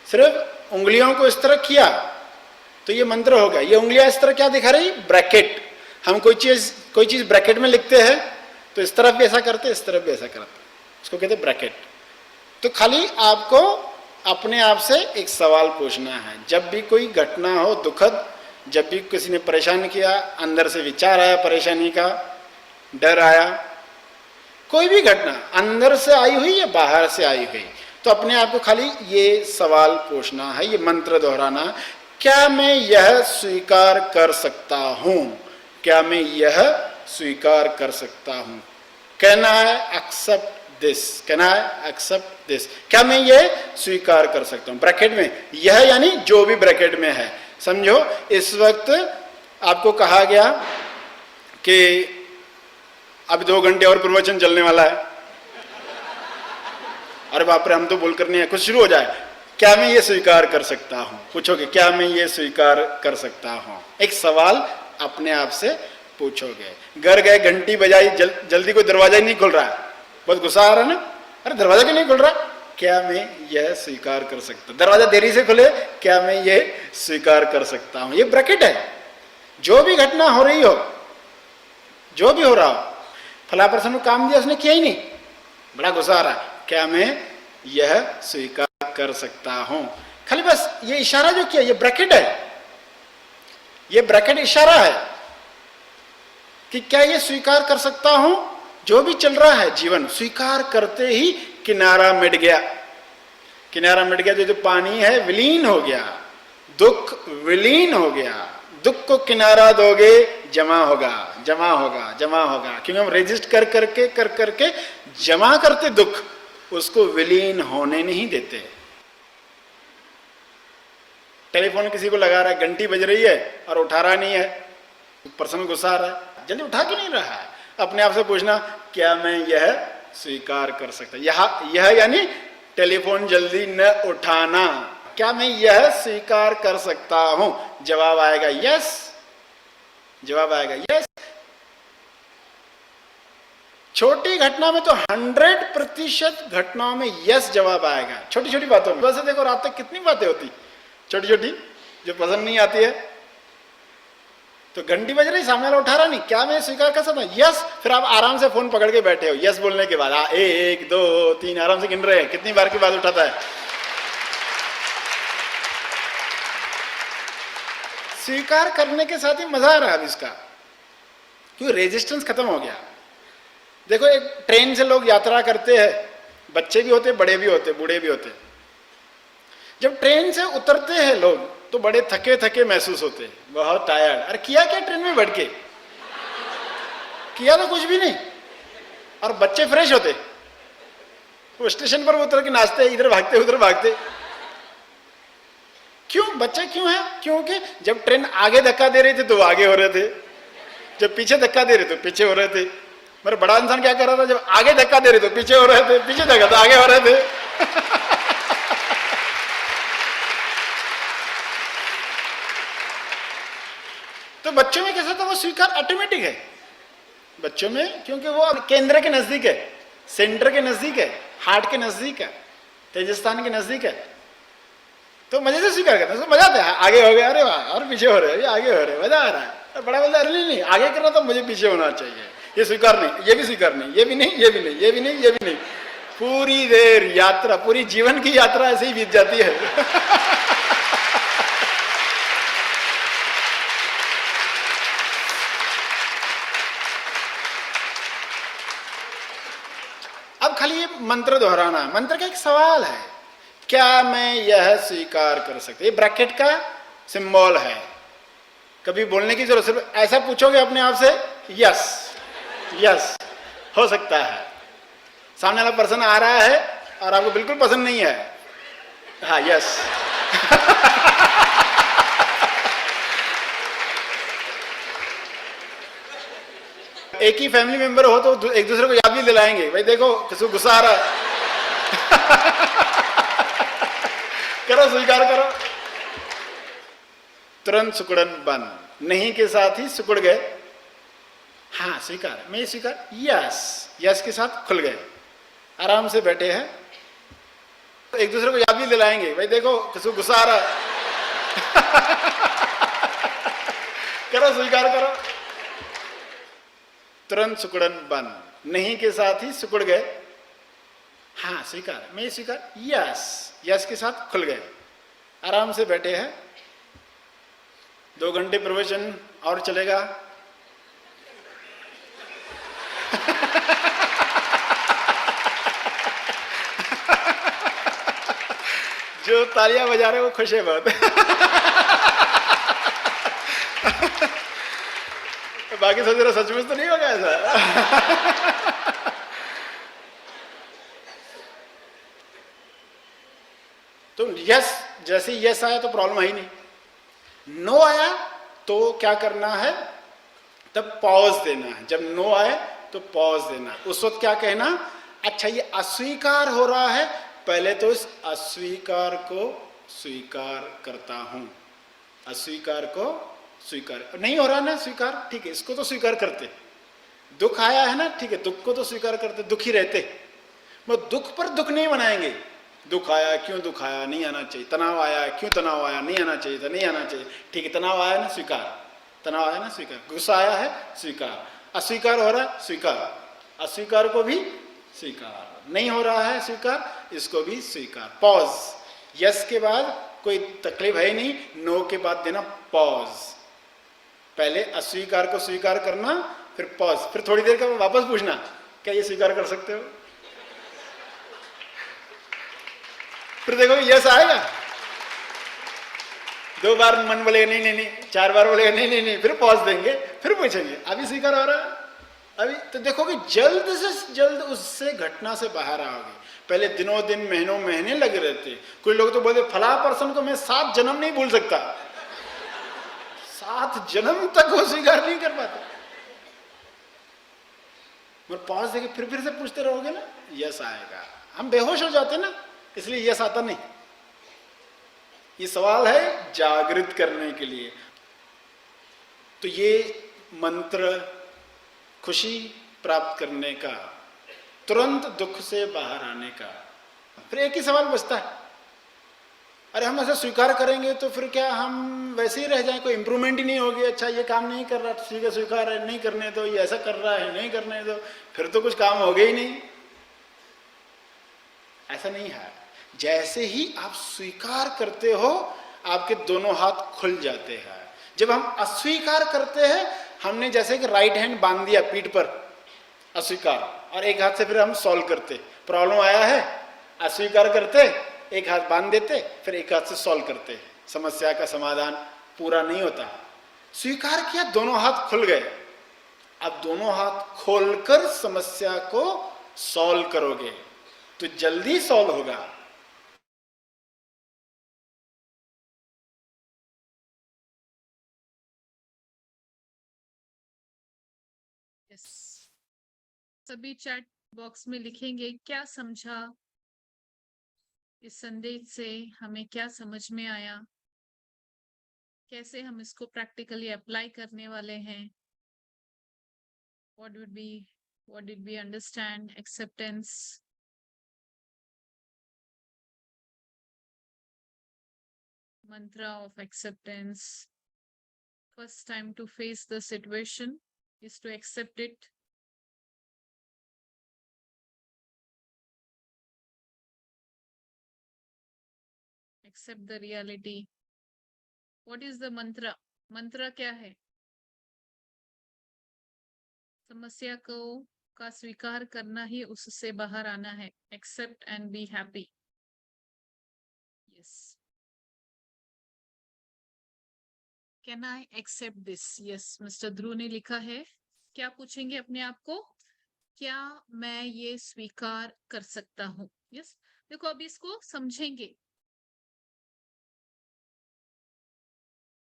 सिर्फ उंगलियों को इस तरह किया तो तो ये मंत्र हो गया। ये उंगलियां इस तरह क्या दिखा रही, ब्रैकेट। हम कोई चीज ब्रैकेट में लिखते हैं तो इस तरफ भी ऐसा करते, इस तरफ भी ऐसा करते, उसको कहते हैं ब्रैकेट। तो खाली आपको अपने आप से एक सवाल पूछना है, जब भी कोई घटना हो दुखद, जब भी किसी ने परेशान किया, अंदर से विचार आया परेशानी का, डर आया, कोई भी घटना अंदर से आई हुई या बाहर से आई हुई, तो अपने आप को खाली ये सवाल पूछना है, ये मंत्र दोहराना, क्या मैं यह स्वीकार कर सकता हूं, क्या मैं यह स्वीकार कर सकता हूं। कहना है एक्सेप्ट दिस, कहना है एक्सेप्ट दिस, क्या मैं ये स्वीकार कर सकता हूं। ब्रैकेट में यह यानी जो भी ब्रैकेट में है, समझो इस वक्त आपको कहा गया कि अब 2 घंटे और प्रवचन चलने वाला है, अरे बाप रे हम तो बोल करनी है, कुछ शुरू हो जाए, क्या मैं ये स्वीकार कर सकता हूं, पूछोगे क्या मैं ये स्वीकार कर सकता हूं। एक सवाल अपने आप से पूछोगे। घर गए, घंटी बजाई, जल्दी कोई दरवाजा ही नहीं खुल रहा है, बहुत गुस्सा आ रहा है ना, अरे दरवाजा क्यों नहीं खुल रहा, क्या मैं यह स्वीकार कर सकता हूं। दरवाजा देरी से खुले, क्या मैं ये स्वीकार कर सकता हूं। ये ब्रैकेट है, जो भी घटना हो रही हो, जो भी हो रहा हो, फला पर्सन को काम दिया उसने किया ही नहीं, बड़ा गुस्सा आ रहा है, क्या मैं यह स्वीकार कर सकता हूं। खाली बस ये इशारा जो किया, ये ब्रैकेट है, ये ब्रैकेट इशारा है कि क्या ये स्वीकार कर सकता हूं। जो भी चल रहा है जीवन, स्वीकार करते ही किनारा मिट गया, किनारा मिट गया, जो पानी है विलीन हो गया, दुख विलीन हो गया। दुख को किनारा दोगे, जमा होगा, जमा होगा, जमा होगा, क्योंकि हम रेजिस्ट कर करके जमा करते दुख, उसको विलीन होने नहीं देते। टेलीफोन किसी को लगा रहा है, घंटी बज रही है और उठा रहा नहीं है, पर्सन गुस्सा आ रहा है, जल्दी उठा क्यों नहीं रहा है। अपने आप से पूछना, क्या मैं यह स्वीकार कर सकता, यह यानी टेलीफोन जल्दी न उठाना, क्या मैं यह स्वीकार कर सकता हूं। जवाब आएगा यस, जवाब आएगा यस। छोटी घटना में तो 100% घटनाओं में यस जवाब आएगा, छोटी छोटी बातों में। वैसे देखो रात तक कितनी बातें होती छोटी छोटी जो पसंद नहीं आती है, तो घंटी बज रही, सामने वाला उठा रहा नहीं, क्या मैं स्वीकार कर सकता हूं, यस। फिर आप आराम से फोन पकड़ के बैठे हो, यस बोलने के बाद 1 2 3 आराम से गिन रहे हैं, कितनी बार की बात उठाता है। स्वीकार करने के साथ ही मजा आ रहा है अब इसका, क्योंकि रेजिस्टेंस खत्म हो गया। देखो एक ट्रेन से लोग यात्रा करते हैं, बच्चे भी होते, बड़े भी होते, बूढ़े भी होते। जब ट्रेन से उतरते हैं लोग तो बड़े थके थके महसूस होते, बहुत टायर्ड। अरे किया क्या ट्रेन में बैठ के, किया तो कुछ भी नहीं। और बच्चे फ्रेश होते, वो स्टेशन पर उतर के नाचते, इधर भागते उधर भागते। क्यों, बच्चे क्यों है, क्योंकि जब ट्रेन आगे धक्का दे रही थी तो वो आगे हो रहे थे, जब पीछे धक्का दे रहे तो पीछे हो रहे थे। मेरा बड़ा इंसान क्या कर रहा था, जब आगे धक्का दे रहे तो पीछे हो रहे थे, पीछे धक्का तो आगे हो रहे थे। तो बच्चों में कैसा था, वो स्वीकार ऑटोमेटिक है बच्चों में, क्योंकि वो केंद्र के नजदीक है, सेंटर के नजदीक है, हार्ट के नजदीक है, तेजस्थान के नजदीक है, तो मजे से स्वीकार करते हैं। मजा आता है, आगे हो गया, अरे वाह, और पीछे हो रहे, आगे हो रहे, मजा आ रहा है। बड़ा बोलता है, अरे नहीं आगे करना तो मुझे पीछे होना चाहिए, ये स्वीकार नहीं, ये भी स्वीकार नहीं, ये भी नहीं, ये भी नहीं, ये भी नहीं, ये भी नहीं। पूरी देर यात्रा, पूरी जीवन की यात्रा ऐसे ही बीत जाती है। अब खाली ये मंत्र दोहराना, मंत्र का एक सवाल है, क्या मैं यह स्वीकार कर सकता। ये ब्रैकेट का सिंबल है, कभी बोलने की जरूरत, सिर्फ ऐसा पूछोगे अपने आप से, यस यस हो सकता है। सामने वाला पर्सन आ रहा है और आपको बिल्कुल पसंद नहीं है, हाँ यस। एक ही फैमिली मेंबर हो तो एक दूसरे को याद भी दिलाएंगे, भाई देखो किसी को गुस्सा आ रहा है। करो, स्वीकार करो, तुरंत सिकुड़न बंद, नहीं के साथ ही सिकुड़ गए, हाँ स्वीकार, मैं स्वीकार, यस, यस के साथ खुल गए, आराम से बैठे हैं। एक दूसरे को याद भी दिलाएंगे, भाई देखो किसी को गुस्सा आ रहा है। करो, स्वीकार करो। तुरंत सुकड़न बंद। नहीं के साथ ही सिकुड़ गए। हाँ स्वीकार, मैं स्वीकार, यस, यस के साथ खुल गए। आराम से बैठे हैं। 2 घंटे प्रवचन और चलेगा। जो तालियां बजा रहे वो खुश है बहुत। बाकी सोच रहे सचमुच तो नहीं होगा ऐसा। तो यस, जैसे यस आया तो प्रॉब्लम है ही नहीं। नो आया तो क्या करना है, तब पॉज देना है। जब नो आए तो पॉज देना। उस वक्त क्या कहना, अच्छा ये अस्वीकार हो रहा है, पहले तो इस अस्वीकार को स्वीकार करता हूं। अस्वीकार को स्वीकार, नहीं हो रहा ना स्वीकार, ठीक है, इसको तो स्वीकार करते। दुख आया है ना, ठीक है, दुख को तो स्वीकार करते, दुखी रहते। वो दुख पर दुख नहीं बनाएंगे। दुख आया, क्यों दुख आया, नहीं आना चाहिए। तनाव आया, क्यों तनाव आया, नहीं आना चाहिए था, नहीं आना चाहिए, ठीक है। तनाव आया ना, स्वीकार। तनाव आया ना, स्वीकार। गुस्सा आया है, स्वीकार। अस्वीकार हो रहा है, स्वीकार। अस्वीकार को भी स्वीकार। नहीं हो रहा है स्वीकार, इसको भी स्वीकार। पॉज। यस के बाद कोई तकलीफ है ही नहीं, नो के बाद देना पॉज। पहले अस्वीकार को स्वीकार करना, फिर पॉज, फिर थोड़ी देर का वापस पूछना, क्या ये स्वीकार कर सकते हो? फिर देखो यस आएगा। 2 बार मन बोलेगा नहीं नहीं नहीं, 4 बार बोलेगा नहीं नहीं नहीं, फिर पॉज देंगे, फिर पूछेंगे अभी स्वीकार हो रहा है अभी, तो देखोगे जल्द से जल्द उससे घटना से बाहर आओगे। पहले दिनों दिन, महीनों महीने लगे रहते। कोई लोग तो बोलते फला पर्सन को मैं 7 जन्म नहीं भूल सकता। 7 जन्म तक वो स्वीकार नहीं कर पाता। और पॉज देके फिर से पूछते रहोगे ना, यस आएगा। हम बेहोश हो जाते ना, इसलिए यस आता नहीं। ये सवाल है जागृत करने के लिए। तो ये मंत्र खुशी प्राप्त करने का, तुरंत दुख से बाहर आने का। फिर एक ही सवाल बचता है, अरे हम ऐसा स्वीकार करेंगे तो फिर क्या हम वैसे ही रह जाएं, कोई इंप्रूवमेंट ही नहीं होगी। अच्छा ये काम नहीं कर रहा, ठीक है स्वीकार है, नहीं करने दो। ये ऐसा कर रहा है, नहीं करने दो, फिर तो कुछ काम हो गया ही नहीं। ऐसा नहीं है। जैसे ही आप स्वीकार करते हो, आपके दोनों हाथ खुल जाते हैं। जब हम अस्वीकार करते हैं, हमने जैसे कि राइट हैंड बांध दिया पीठ पर, अस्वीकार, और एक हाथ से फिर हम सॉल्व करते। प्रॉब्लम आया है, अस्वीकार करते, एक हाथ बांध देते, फिर एक हाथ से सॉल्व करते। समस्या का समाधान पूरा नहीं होता। स्वीकार किया, दोनों हाथ खुल गए। अब दोनों हाथ खोलकर समस्या को सॉल्व करोगे तो जल्दी सॉल्व होगा। यस, सभी चैट बॉक्स में लिखेंगे क्या समझा इस संदेश से, हमें क्या समझ में आया, कैसे हम इसको प्रैक्टिकली अप्लाई करने वाले हैं। what did we understand? Acceptance, mantra of acceptance. First time to face the situation is to accept it. Accept the reality. What is the mantra? मंत्र क्या है? समस्या को का स्वीकार करना ही उससे बाहर आना है। Accept and be happy. Yes. Can I accept this? Yes, Mr. ध्रुव ने लिखा है। क्या पूछेंगे अपने आप को? क्या मैं ये स्वीकार कर सकता हूँ? Yes. देखो अभी इसको समझेंगे।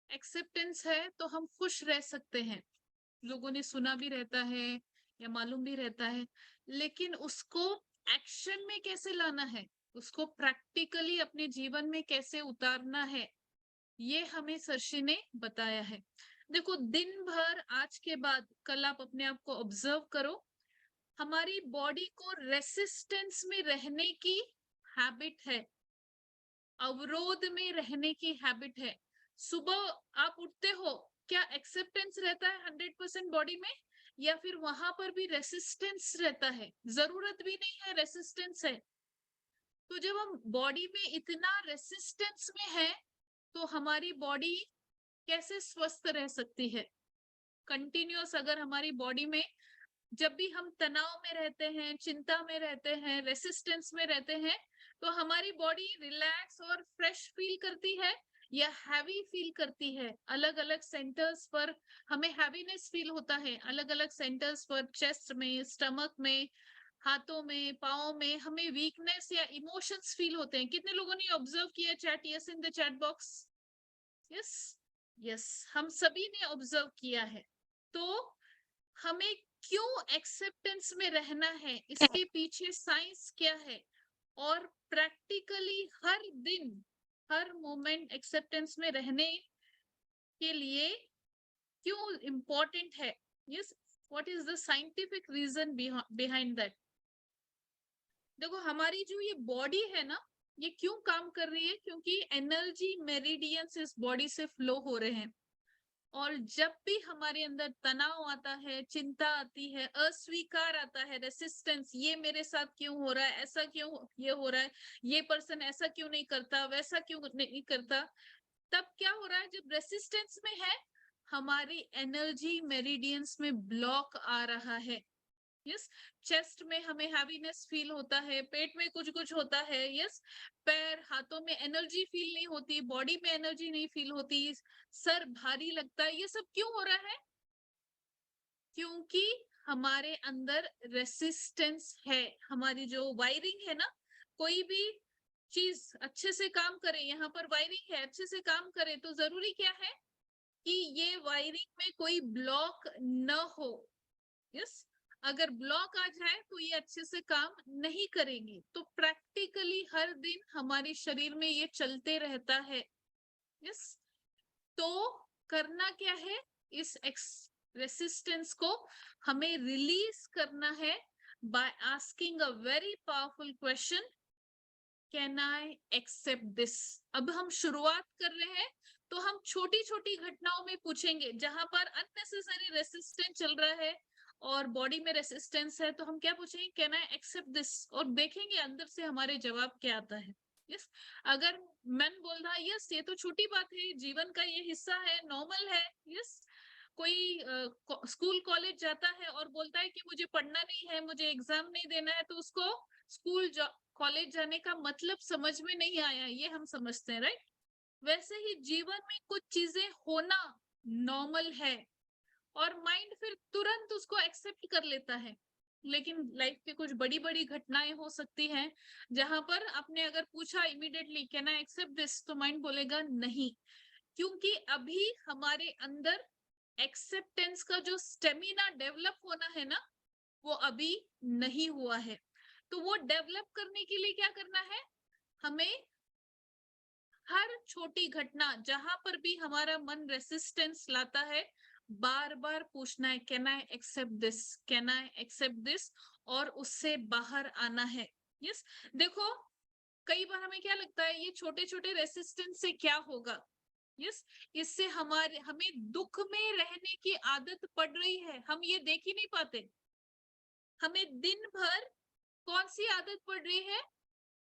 एक्सेप्टेंस है तो हम खुश रह सकते हैं। लोगों ने सुना भी रहता है या मालूम भी रहता है, लेकिन उसको एक्शन में कैसे लाना है, उसको प्रैक्टिकली अपने जीवन में कैसे उतारना है, ये हमें सरशी ने बताया है। देखो दिन भर, आज के बाद कल आप अपने आप को ऑब्जर्व करो, हमारी बॉडी को रेसिस्टेंस में रहने की हैबिट है, अवरोध में रहने की हैबिट है। सुबह आप उठते हो, क्या एक्सेप्टेंस रहता है 100% बॉडी में, या फिर वहां पर भी रेसिस्टेंस रहता है? जरूरत भी नहीं है, रेसिस्टेंस है। तो जब हम बॉडी में इतना रेसिस्टेंस में है, तो हमारी बॉडी कैसे स्वस्थ रह सकती है? कंटिन्यूअस अगर हमारी बॉडी में, जब भी हम तनाव में रहते हैं, चिंता में रहते हैं, रेसिस्टेंस में रहते हैं, तो हमारी बॉडी रिलैक्स और फ्रेश फील करती है या हैवी फील करती है? अलग अलग सेंटर्स पर हमें हैवीनेस फील होता है, अलग अलग सेंटर्स पर, चेस्ट में, स्टमक में, हाथों में, पाओ में हमें वीकनेस या इमोशंस फील होते हैं। कितने लोगों ने ऑब्जर्व किया chat? Yes in the chat box. Yes, yes, हम सभी ने ऑब्जर्व किया है। तो हमें क्यों एक्सेप्टेंस में रहना है, इसके पीछे साइंस क्या है, और प्रैक्टिकली हर दिन, हर मोमेंट एक्सेप्टेंस में रहने के लिए क्यों इम्पोर्टेंट है? Yes, what is the scientific reason behind that? देखो, हमारी जो ये बॉडी है ना, ये क्यों काम कर रही है? क्योंकि एनर्जी मेरिडियंस इस बॉडी से फ्लो हो रहे हैं, और जब भी हमारे अंदर तनाव आता है, चिंता आती है, अस्वीकार आता है, रेसिस्टेंस, ये मेरे साथ क्यों हो रहा है, ऐसा क्यों ये हो रहा है, ये पर्सन ऐसा क्यों नहीं करता, वैसा क्यों नहीं करता, तब क्या हो रहा है? जब रेसिस्टेंस में है, हमारी एनर्जी मेरिडियंस में ब्लॉक आ रहा है। यस, चेस्ट में हमें हैवीनेस फील होता है, पेट में कुछ कुछ होता है, यस, पैर हाथों में एनर्जी फील नहीं होती, बॉडी में एनर्जी नहीं फील होती, सर भारी लगता है। ये सब क्यों हो रहा है? क्योंकि हमारे अंदर रेसिस्टेंस है। हमारी जो वायरिंग है ना, कोई भी चीज अच्छे से काम करे, यहाँ पर वायरिंग है, अच्छे से काम करे, तो जरूरी क्या है कि ये वायरिंग में कोई ब्लॉक न हो। यस, अगर ब्लॉक आ जाए तो ये अच्छे से काम नहीं करेंगी। तो प्रैक्टिकली हर दिन हमारे शरीर में ये चलते रहता है। यस, तो करना क्या है? इस रेसिस्टेंस को हमें रिलीज करना है by asking a very powerful question, can I accept this? अब हम शुरुआत कर रहे हैं, तो हम छोटी छोटी घटनाओं में पूछेंगे, जहां पर अननेसेसरी रेसिस्टेंस चल रहा है और बॉडी में रेसिस्टेंस है, तो हम क्या पूछेंगे? Can I accept this? और देखेंगे अंदर से हमारे जवाब क्या आता है। यस, अगर मन बोल रहा है यस ये तो छोटी बात है, जीवन का ये हिस्सा है, नॉर्मल है। यस, कोई स्कूल कॉलेज जाता है और बोलता है कि मुझे पढ़ना नहीं है, मुझे एग्जाम नहीं देना है, तो उसको स्कूल कॉलेज जाने का मतलब समझ में नहीं आया, ये हम समझते हैं, राइट? वैसे ही जीवन में कुछ चीजें होना नॉर्मल है, और माइंड फिर तुरंत उसको एक्सेप्ट कर लेता है। लेकिन लाइफ की कुछ बड़ी बड़ी घटनाएं हो सकती हैं, जहां पर आपने अगर पूछा immediately can I accept this, तो माइंड बोलेगा नहीं, क्योंकि अभी हमारे अंदर एक्सेप्टेंस का जो स्टेमिना डेवलप होना है ना, वो अभी नहीं हुआ है। तो वो डेवलप करने के लिए क्या करना है? हमें हर छोटी घटना, जहां पर भी हमारा मन रेसिस्टेंस लाता है, बार बार पूछना है can I accept this, can I accept this, और उससे बाहर आना है। यस, देखो, कई बार हमें क्या लगता है, ये छोटे छोटे रेसिस्टेंस से क्या होगा? यस, इससे हमें दुख में रहने की आदत पड़ रही है, हम ये देख ही नहीं पाते। हमें दिन भर कौन सी आदत पड़ रही है?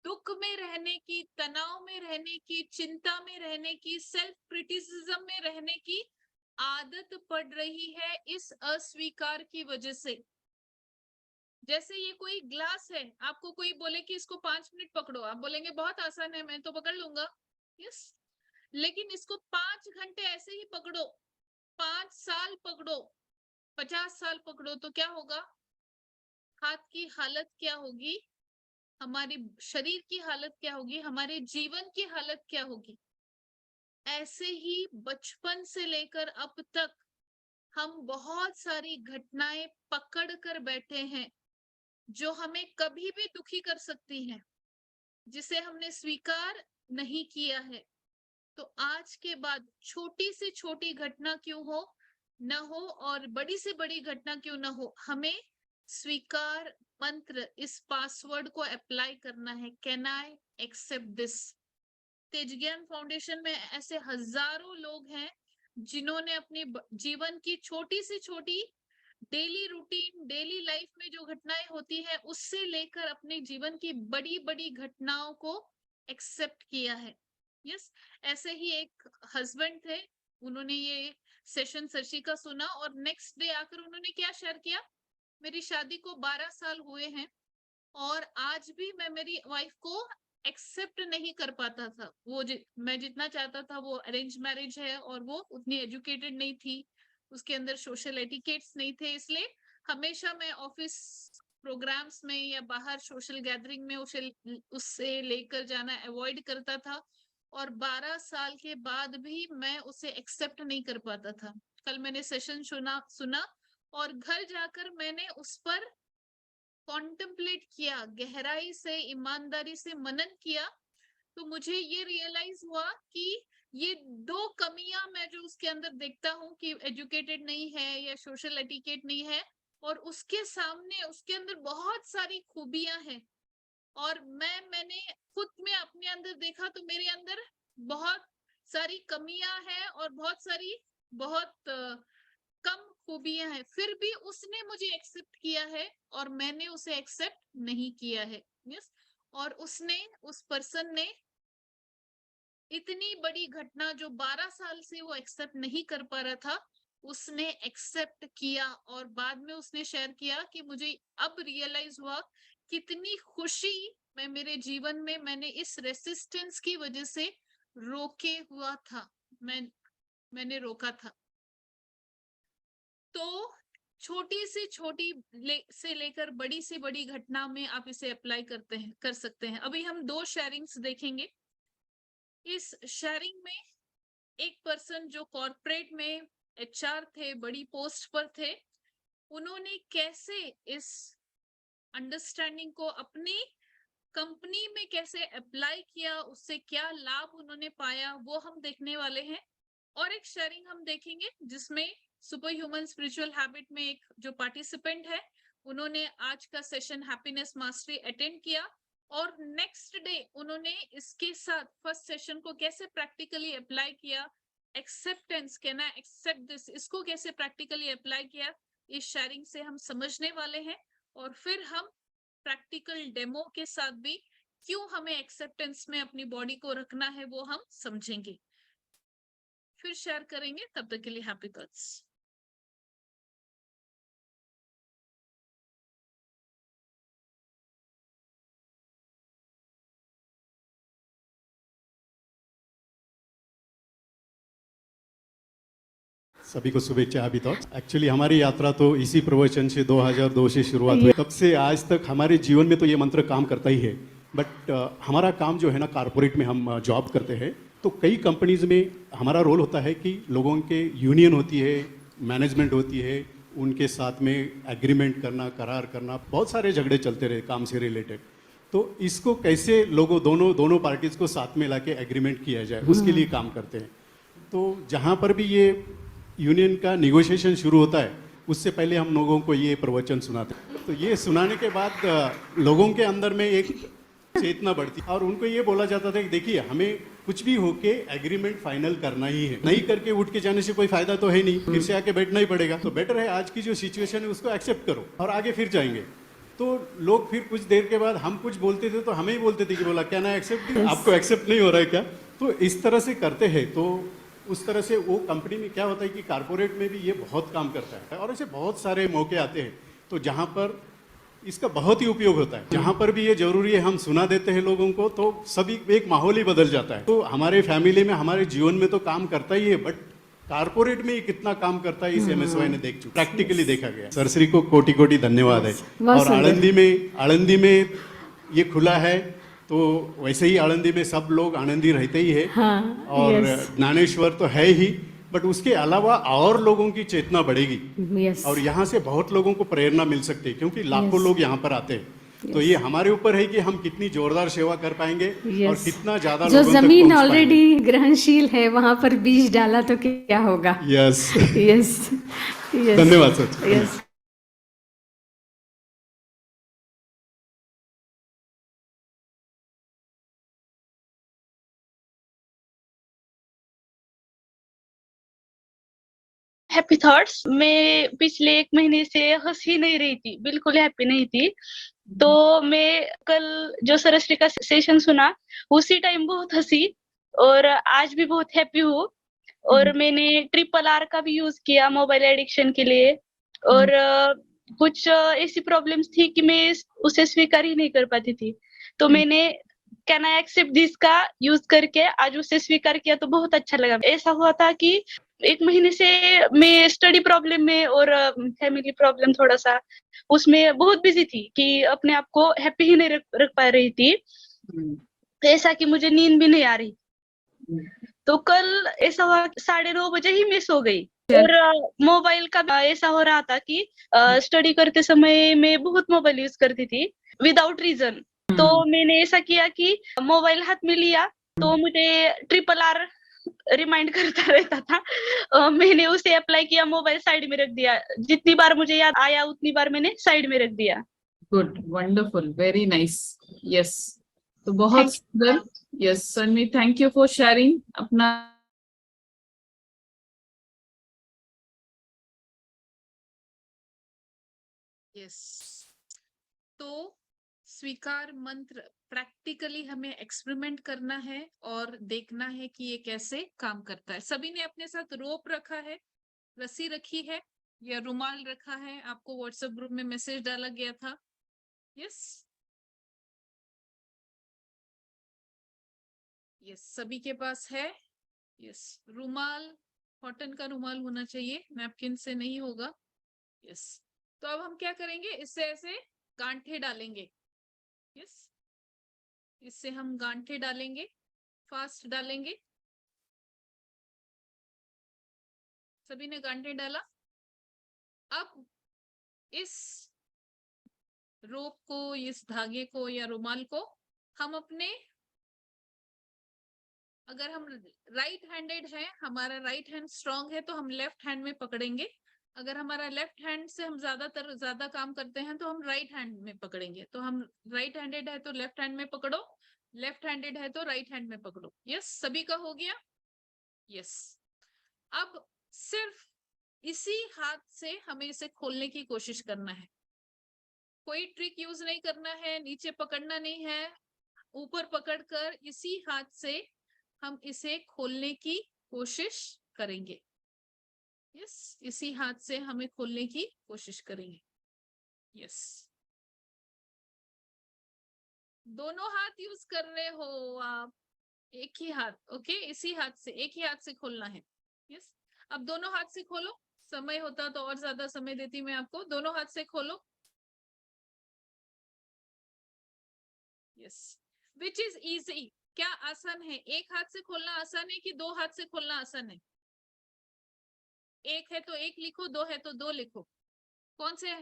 दुख में रहने की, तनाव में रहने की, चिंता में रहने की, सेल्फ क्रिटिसिज्म में रहने की आदत पड़ रही है, इस अस्वीकार की वजह से। जैसे ये कोई ग्लास है, आपको कोई बोले कि इसको 5 मिनट पकड़ो, आप बोलेंगे बहुत आसान है, मैं तो पकड़ लूंगा। यस, लेकिन इसको 5 घंटे ऐसे ही पकड़ो, 5 साल पकड़ो, 50 साल पकड़ो, तो क्या होगा? हाथ की हालत क्या होगी, हमारे शरीर की हालत क्या होगी, हमारे जीवन की हालत क्या होगी? ऐसे ही बचपन से लेकर अब तक हम बहुत सारी घटनाएं पकड़ कर बैठे हैं, जो हमें कभी भी दुखी कर सकती हैं, जिसे हमने स्वीकार नहीं किया है। तो आज के बाद छोटी से छोटी घटना क्यों हो न हो, और बड़ी से बड़ी घटना क्यों न हो, हमें स्वीकार मंत्र, इस पासवर्ड को अप्लाई करना है, can I accept this. Tejgyan foundation में ऐसे हजारों लोग हैं जिन्होंने अपने जीवन की छोटी से छोटी डेली रूटीन, डेली लाइफ में जो घटनाएं होती है उससे लेकर अपने जीवन की बड़ी बड़ी घटनाओं को एक्सेप्ट किया है। यस, ऐसे ही एक हस्बैंड थे, उन्होंने ये सेशन शशि का सुना और नेक्स्ट डे आकर उन्होंने क्या शेयर किया, मेरी शादी को 12 साल हुए हैं और आज भी मैं मेरी वाइफ को एक्सेप्ट नहीं कर पाता था। वो मैं जितना चाहता था, वो अरेंज मैरिज है और वो उतनी एजुकेटेड नहीं थी, उसके अंदर सोशल एटिकेट्स नहीं थे, इसलिए हमेशा मैं ऑफिस प्रोग्राम्स में या बाहर सोशल गैदरिंग में उससे लेकर जाना अवॉइड करता था और 12 साल के बाद भी मैं उसे एक्सेप्ट नहीं कर पाता था। कल मैंने सेशन सुना और घर जाकर मैंने उस पर कॉन्टेम्पलेट किया, गहराई से, ईमानदारी से मनन किया, तो मुझे ये रियलाइज हुआ कि ये दो कमियां मैं जो उसके अंदर देखता हूँ कि एजुकेटेड नहीं है या सोशल एटिकेट नहीं है, और उसके सामने उसके अंदर बहुत सारी खूबियां हैं और मैंने खुद में अपने अंदर देखा तो मेरे अंदर बहुत सारी कमियां हैं और बहुत कम खूबियां हैं, फिर भी उसने मुझे एक्सेप्ट किया है और मैंने उसे एक्सेप्ट नहीं किया है। यस, और उस पर्सन ने इतनी बड़ी घटना जो 12 साल से वो एक्सेप्ट नहीं कर पा रहा था, उसने एक्सेप्ट किया और बाद में उसने शेयर किया कि मुझे अब रियलाइज हुआ कितनी खुशी मैं मेरे जीवन में मैंने इस रेसिस्टेंस की वजह से रोके हुआ था, मैंने रोका था। तो छोटी से छोटी से लेकर बड़ी से बड़ी घटना में आप इसे अप्लाई कर सकते हैं। अभी हम 2 शेयरिंग्स देखेंगे। इस शेयरिंग में एक पर्सन जो कॉर्पोरेट में एचआर थे, बड़ी पोस्ट पर थे, उन्होंने कैसे इस अंडरस्टैंडिंग को अपनी कंपनी में कैसे अप्लाई किया, उससे क्या लाभ उन्होंने पाया, वो हम देखने वाले हैं। और एक शेयरिंग हम देखेंगे जिसमें सुपर ह्यूमन स्पिरिचुअल हैबिट में एक जो पार्टिसिपेंट है, उन्होंने आज का सेशन हैप्पीनेस मास्टरी अटेंड किया और नेक्स्ट डे उन्होंने इसके साथ फर्स्ट सेशन को कैसे प्रैक्टिकली अप्लाई किया, acceptance, can I accept this, इसको कैसे प्रैक्टिकली अप्लाई किया, इस शेयरिंग से हम समझने वाले हैं। और फिर हम प्रैक्टिकल डेमो के साथ भी क्यों हमें एक्सेप्टेंस में अपनी बॉडी को रखना है वो हम समझेंगे, फिर शेयर करेंगे। तब तक के लिए हैप्पी थॉट्स। सभी को शुभेच्छा अभी तक। एक्चुअली हमारी यात्रा तो इसी प्रवचन से 2002 से शुरुआत हुई, तब से आज तक हमारे जीवन में तो ये मंत्र काम करता ही है। बट हमारा काम जो है ना, कारपोरेट में हम जॉब करते हैं, तो कई कंपनीज में हमारा रोल होता है कि लोगों के यूनियन होती है, मैनेजमेंट होती है, उनके साथ में एग्रीमेंट करना, करार करना, बहुत सारे झगड़े चलते रहे काम से रिलेटेड। तो इसको कैसे लोगों दोनों पार्टीज को साथ में लाके एग्रीमेंट किया जाए, उसके लिए काम करते हैं। तो जहाँ पर भी ये यूनियन का निगोशिएशन शुरू होता है, उससे पहले हम लोगों को ये प्रवचन सुनाते हैं। तो ये सुनाने के बाद लोगों के अंदर में एक चेतना बढ़ती और उनको ये बोला जाता था कि देखिए, हमें कुछ भी होके एग्रीमेंट फाइनल करना ही है, नहीं करके उठ के जाने से कोई फायदा तो है नहीं, फिर से आके बैठना ही पड़ेगा। तो बेटर है आज की जो सिचुएशन है उसको एक्सेप्ट करो और आगे फिर जाएंगे। तो लोग फिर कुछ देर के बाद हम कुछ बोलते थे तो हमें ही बोलते थे कि बोला क्या ना एक्सेप्ट, आपको एक्सेप्ट नहीं हो रहा है क्या? तो इस तरह से करते हैं। तो उस तरह से वो कंपनी में क्या होता है कि कारपोरेट में भी ये बहुत काम करता है और ऐसे बहुत सारे मौके आते हैं तो जहाँ पर इसका बहुत ही उपयोग होता है। जहाँ पर भी ये जरूरी है हम सुना देते हैं लोगों को, तो सभी एक माहौल ही बदल जाता है। तो हमारे फैमिली में, हमारे जीवन में तो काम करता ही है, बट कारपोरेट में ये कितना काम करता है इस MSY ने देख चुके, प्रैक्टिकली देखा गया। सरसरी को कोटि कोटि धन्यवाद है। और आनंदी में ये खुला है, तो वैसे ही आनंदी में सब लोग आनंदी रहते ही है। हाँ, और ज्ञानेश्वर तो है ही, बट उसके अलावा और लोगों की चेतना बढ़ेगी और यहाँ से बहुत लोगों को प्रेरणा मिल सकती है, क्योंकि लाखों लोग यहाँ पर आते हैं। तो ये हमारे ऊपर है कि हम कितनी जोरदार सेवा कर पाएंगे और कितना ज्यादा जो लोगों तक जमीन पहुंच ऑलरेडी ग्रहणशील है वहां पर बीज डाला तो क्या होगा। यस यस, धन्यवाद सर। यस। Happy thoughts. मैं पिछले 1 महीने से हँस ही नहीं रही थी, बिल्कुल हैप्पी नहीं थी। तो मैं कल जो सरश्री का सेशन सुना, उसी टाइम बहुत हँसी और आज भी बहुत हैप्पी हूँ। और मैंने ट्रिपल आर का भी यूज़ किया मोबाइल एडिक्शन के लिए और कुछ ऐसी प्रॉब्लम्स थी कि मैं उसे स्वीकार ही नहीं कर पाती थी। तो मैंने कैन आई एक्सेप्ट दिस का यूज़ करके आज उसे स्वीकार किया तो बहुत अच्छा लगा। ऐसा हुआ था कि 1 महीने से मैं स्टडी प्रॉब्लम में और फैमिली प्रॉब्लम थोड़ा-सा उसमें बहुत बिज़ी थी कि अपने आप को हैप्पी ही नहीं रख पा रही थी। ऐसा कि मुझे नींद भी नहीं आ रही। तो कल ऐसा हुआ 9:30 बजे ही मैं सो गई और मोबाइल का ऐसा हो रहा था कि स्टडी करते समय मैं बहुत मोबाइल यूज़ करती थी विदाउट रीज़न। तो मैंने ऐसा किया कि मोबाइल हाथ में लिया तो मुझे ट्रिपल आर रिमाइंड करता रहता था। मैंने उसे अप्लाई किया, मोबाइल साइड में रख दिया। जितनी बार मुझे याद आया उतनी बार मैंने साइड में रख दिया। Good, wonderful, very nice. Yes, तो बहुत सुंदर। Yes Sanvi, thank you for sharing अपना। यस, तो स्वीकार मंत्र प्रैक्टिकली हमें एक्सपेरिमेंट करना है और देखना है कि ये कैसे काम करता है। सभी ने अपने साथ रोप रखा है, रस्सी रखी है या रुमाल रखा है? आपको व्हाट्सएप ग्रुप में मैसेज डाला गया था। यस यस, सभी के पास है। यस, रुमाल कॉटन का रुमाल होना चाहिए, नैपकिन से नहीं होगा। यस, तो अब हम क्या करेंगे, इससे ऐसे गांठे डालेंगे। यस, इससे हम गांठे डालेंगे, फास्ट डालेंगे। सभी ने गांठे डाला। अब इस रोप को, इस धागे को या रुमाल को हम अपने, अगर हम राइट हैंडेड है, हमारा राइट हैंड स्ट्रांग है तो हम लेफ्ट हैंड में पकड़ेंगे। अगर हमारा लेफ्ट हैंड से हम ज्यादा काम करते हैं तो हम राइट हैंड में पकड़ेंगे। तो हम राइट हैंडेड है तो लेफ्ट हैंड में पकड़ो, लेफ्ट हैंडेड है तो राइट हैंड में पकड़ो। यस, सभी का हो गया। यस, अब सिर्फ इसी हाथ से हमें इसे खोलने की कोशिश करना है। कोई ट्रिक यूज नहीं करना है, नीचे पकड़ना नहीं है, ऊपर पकड़कर इसी हाथ से हम इसे खोलने की कोशिश करेंगे। यस, इसी हाथ से हमें खोलने की कोशिश करेंगे। यस, दोनों हाथ यूज कर रहे हो आप, एक ही हाथ। ओके, इसी हाथ से, एक ही हाथ से खोलना है। यस, अब दोनों हाथ से खोलो। समय होता तो और ज्यादा समय देती मैं आपको। दोनों हाथ से खोलो। Yes, which is easy? क्या आसान है? एक हाथ से खोलना आसान है कि 2 हाथ से खोलना आसान है? एक है तो एक लिखो, 2 है तो 2 लिखो। कौन से?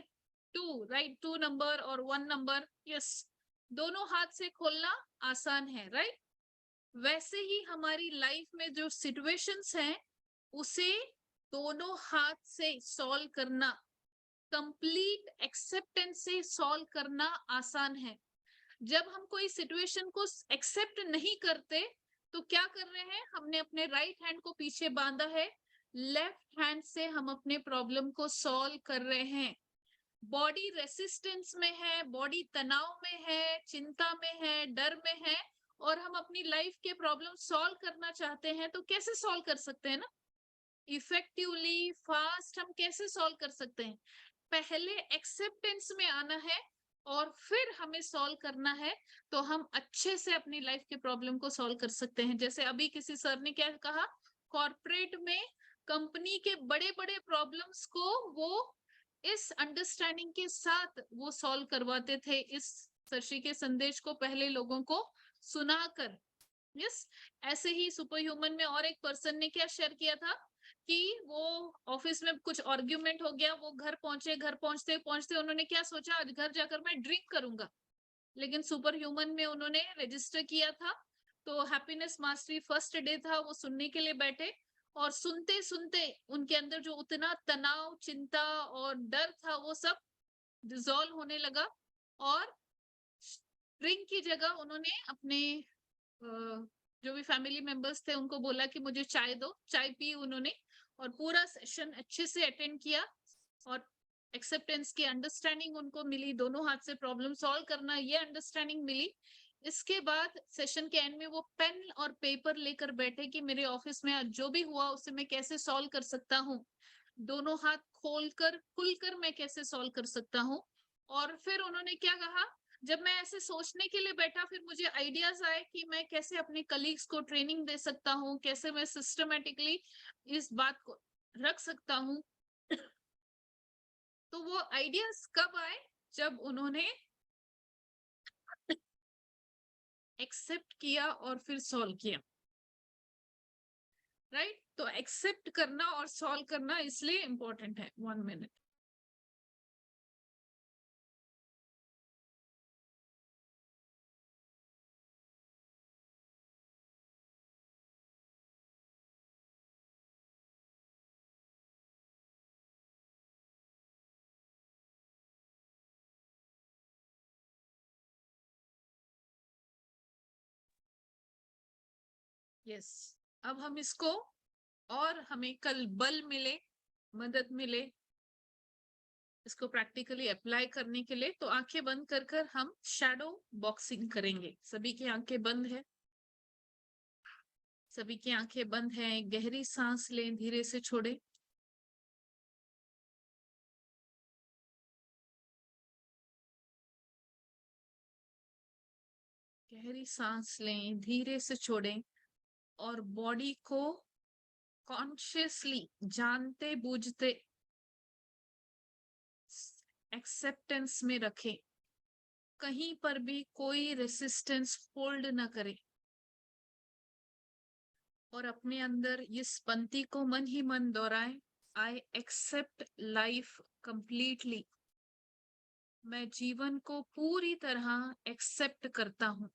2, राइट। 2 नंबर और 1 नंबर। यस, दोनों हाथ से खोलना आसान है, राइट। वैसे ही हमारी लाइफ में जो सिचुएशंस हैं उसे दोनों हाथ से सॉल्व करना, कंप्लीट एक्सेप्टेंस से सॉल्व करना आसान है। जब हम कोई सिचुएशन को एक्सेप्ट नहीं करते तो क्या कर रहे हैं, हमने अपने राइट हैंड को पीछे बांधा है, लेफ्ट हैंड से हम अपने प्रॉब्लम को सॉल्व कर रहे हैं। बॉडी रेसिस्टेंस में है, बॉडी तनाव में है, चिंता में है, डर में है, और हम अपनी लाइफ के प्रॉब्लम सॉल्व करना चाहते हैं तो कैसे सॉल्व कर सकते हैं ना, इफेक्टिवली, फास्ट। हम कैसे सॉल्व कर सकते हैं? पहले एक्सेप्टेंस में आना है और फिर हमें सॉल्व करना है, तो हम अच्छे से अपनी लाइफ के प्रॉब्लम को सॉल्व कर सकते हैं। जैसे अभी किसी सर ने क्या कहा, कॉर्पोरेट में कंपनी के बड़े बड़े प्रॉब्लम्स को वो इस अंडरस्टैंडिंग के साथ वो सॉल्व करवाते थे, इस शशि के संदेश को पहले लोगों को सुनाकर। यस, ऐसे ही सुपर ह्यूमन में और एक पर्सन ने क्या शेयर किया था कि वो ऑफिस में कुछ आर्ग्यूमेंट हो गया, वो घर पहुंचे, घर पहुंचते पहुंचते उन्होंने क्या सोचा, आज घर जाकर मैं ड्रिंक करूंगा। लेकिन सुपर ह्यूमन में उन्होंने रजिस्टर किया था, तो हैप्पीनेस मास्टरी फर्स्ट डे था, वो सुनने के लिए बैठे और सुनते सुनते उनके अंदर जो उतना तनाव, चिंता और डर था वो सब डिसॉल्व होने लगा। और ड्रिंक की जगह उन्होंने अपने जो भी फैमिली मेंबर्स थे उनको बोला कि मुझे चाय दो। चाय पी उन्होंने और पूरा सेशन अच्छे से अटेंड किया और एक्सेप्टेंस की अंडरस्टैंडिंग उनको मिली, दोनों हाथ से प्रॉब्लम सॉल्व करना ये अंडरस्टैंडिंग मिली। इसके बाद सेशन के एंड में वो पेन और पेपर लेकर बैठे कि मेरे ऑफिस में आज जो भी हुआ उसे मैं कैसे सॉल्व कर सकता हूँ, दोनों हाथ खोलकर खुलकर मैं कैसे सॉल्व कर सकता हूँ। और फिर उन्होंने क्या कहा, जब मैं ऐसे सोचने के लिए बैठा फिर मुझे आइडियाज आए कि मैं कैसे अपने कलीग्स को ट्रेनिंग दे सकता हूँ, कैसे मैं सिस्टमेटिकली इस बात को रख सकता हूँ। तो वो आइडियाज कब आए, जब उन्होंने एक्सेप्ट किया और फिर सॉल्व किया, राइट। तो एक्सेप्ट करना और सॉल्व करना इसलिए इंपॉर्टेंट है। 1 मिनट। यस, अब हम इसको और हमें कल बल मिले, मदद मिले इसको प्रैक्टिकली अप्लाई करने के लिए, तो आंखें बंद कर कर हम शैडो बॉक्सिंग करेंगे। सभी की आंखें बंद है, सभी की आंखें बंद है। गहरी सांस लें, धीरे से छोड़ें। गहरी सांस लें, धीरे से छोड़ें और बॉडी को कॉन्शियसली, जानते बूझते एक्सेप्टेंस में रखें। कहीं पर भी कोई रेसिस्टेंस होल्ड ना करें और अपने अंदर इस पंक्ति को मन ही मन दोहराएं, आई एक्सेप्ट लाइफ कंप्लीटली। मैं जीवन को पूरी तरह एक्सेप्ट करता हूं।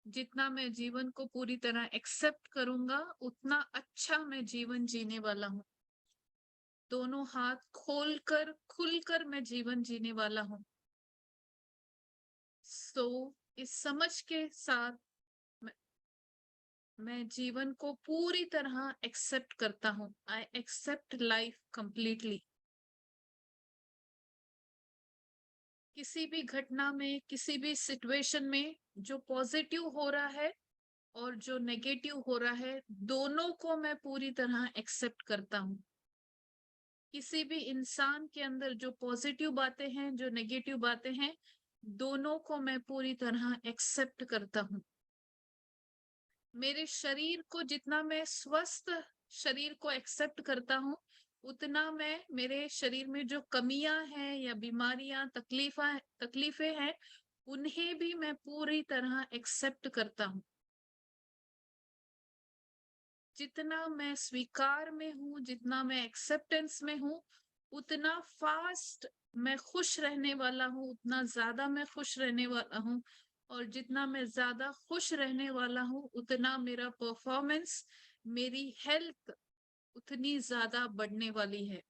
जितना मैं जीवन को पूरी तरह एक्सेप्ट करूंगा उतना अच्छा मैं जीवन जीने वाला हूं। दोनों हाथ खोलकर खुलकर मैं जीवन जीने वाला हूं। इस समझ के साथ मैं जीवन को पूरी तरह एक्सेप्ट करता हूं। I accept life completely. किसी भी घटना में, किसी भी सिचुएशन में जो पॉजिटिव हो रहा है और जो नेगेटिव हो रहा है, दोनों को मैं पूरी तरह एक्सेप्ट करता हूं। किसी भी इंसान के अंदर जो पॉजिटिव बातें हैं, जो नेगेटिव बातें हैं, दोनों को मैं पूरी तरह एक्सेप्ट करता हूं। मेरे शरीर को जितना मैं स्वस्थ शरीर को एक्सेप्ट करता हूं, उतना मैं मेरे शरीर में जो कमियां हैं या बीमारियां, तकलीफें हैं, उन्हें भी मैं पूरी तरह एक्सेप्ट करता हूं। जितना मैं स्वीकार में हूं, जितना मैं एक्सेप्टेंस में हूं, उतना फास्ट मैं खुश रहने वाला हूं, उतना ज्यादा मैं खुश रहने वाला हूं। और जितना मैं ज्यादा खुश रहने वाला हूं, उतना मेरा परफॉर्मेंस, मेरी हेल्थ उतनी ज्यादा बढ़ने वाली है।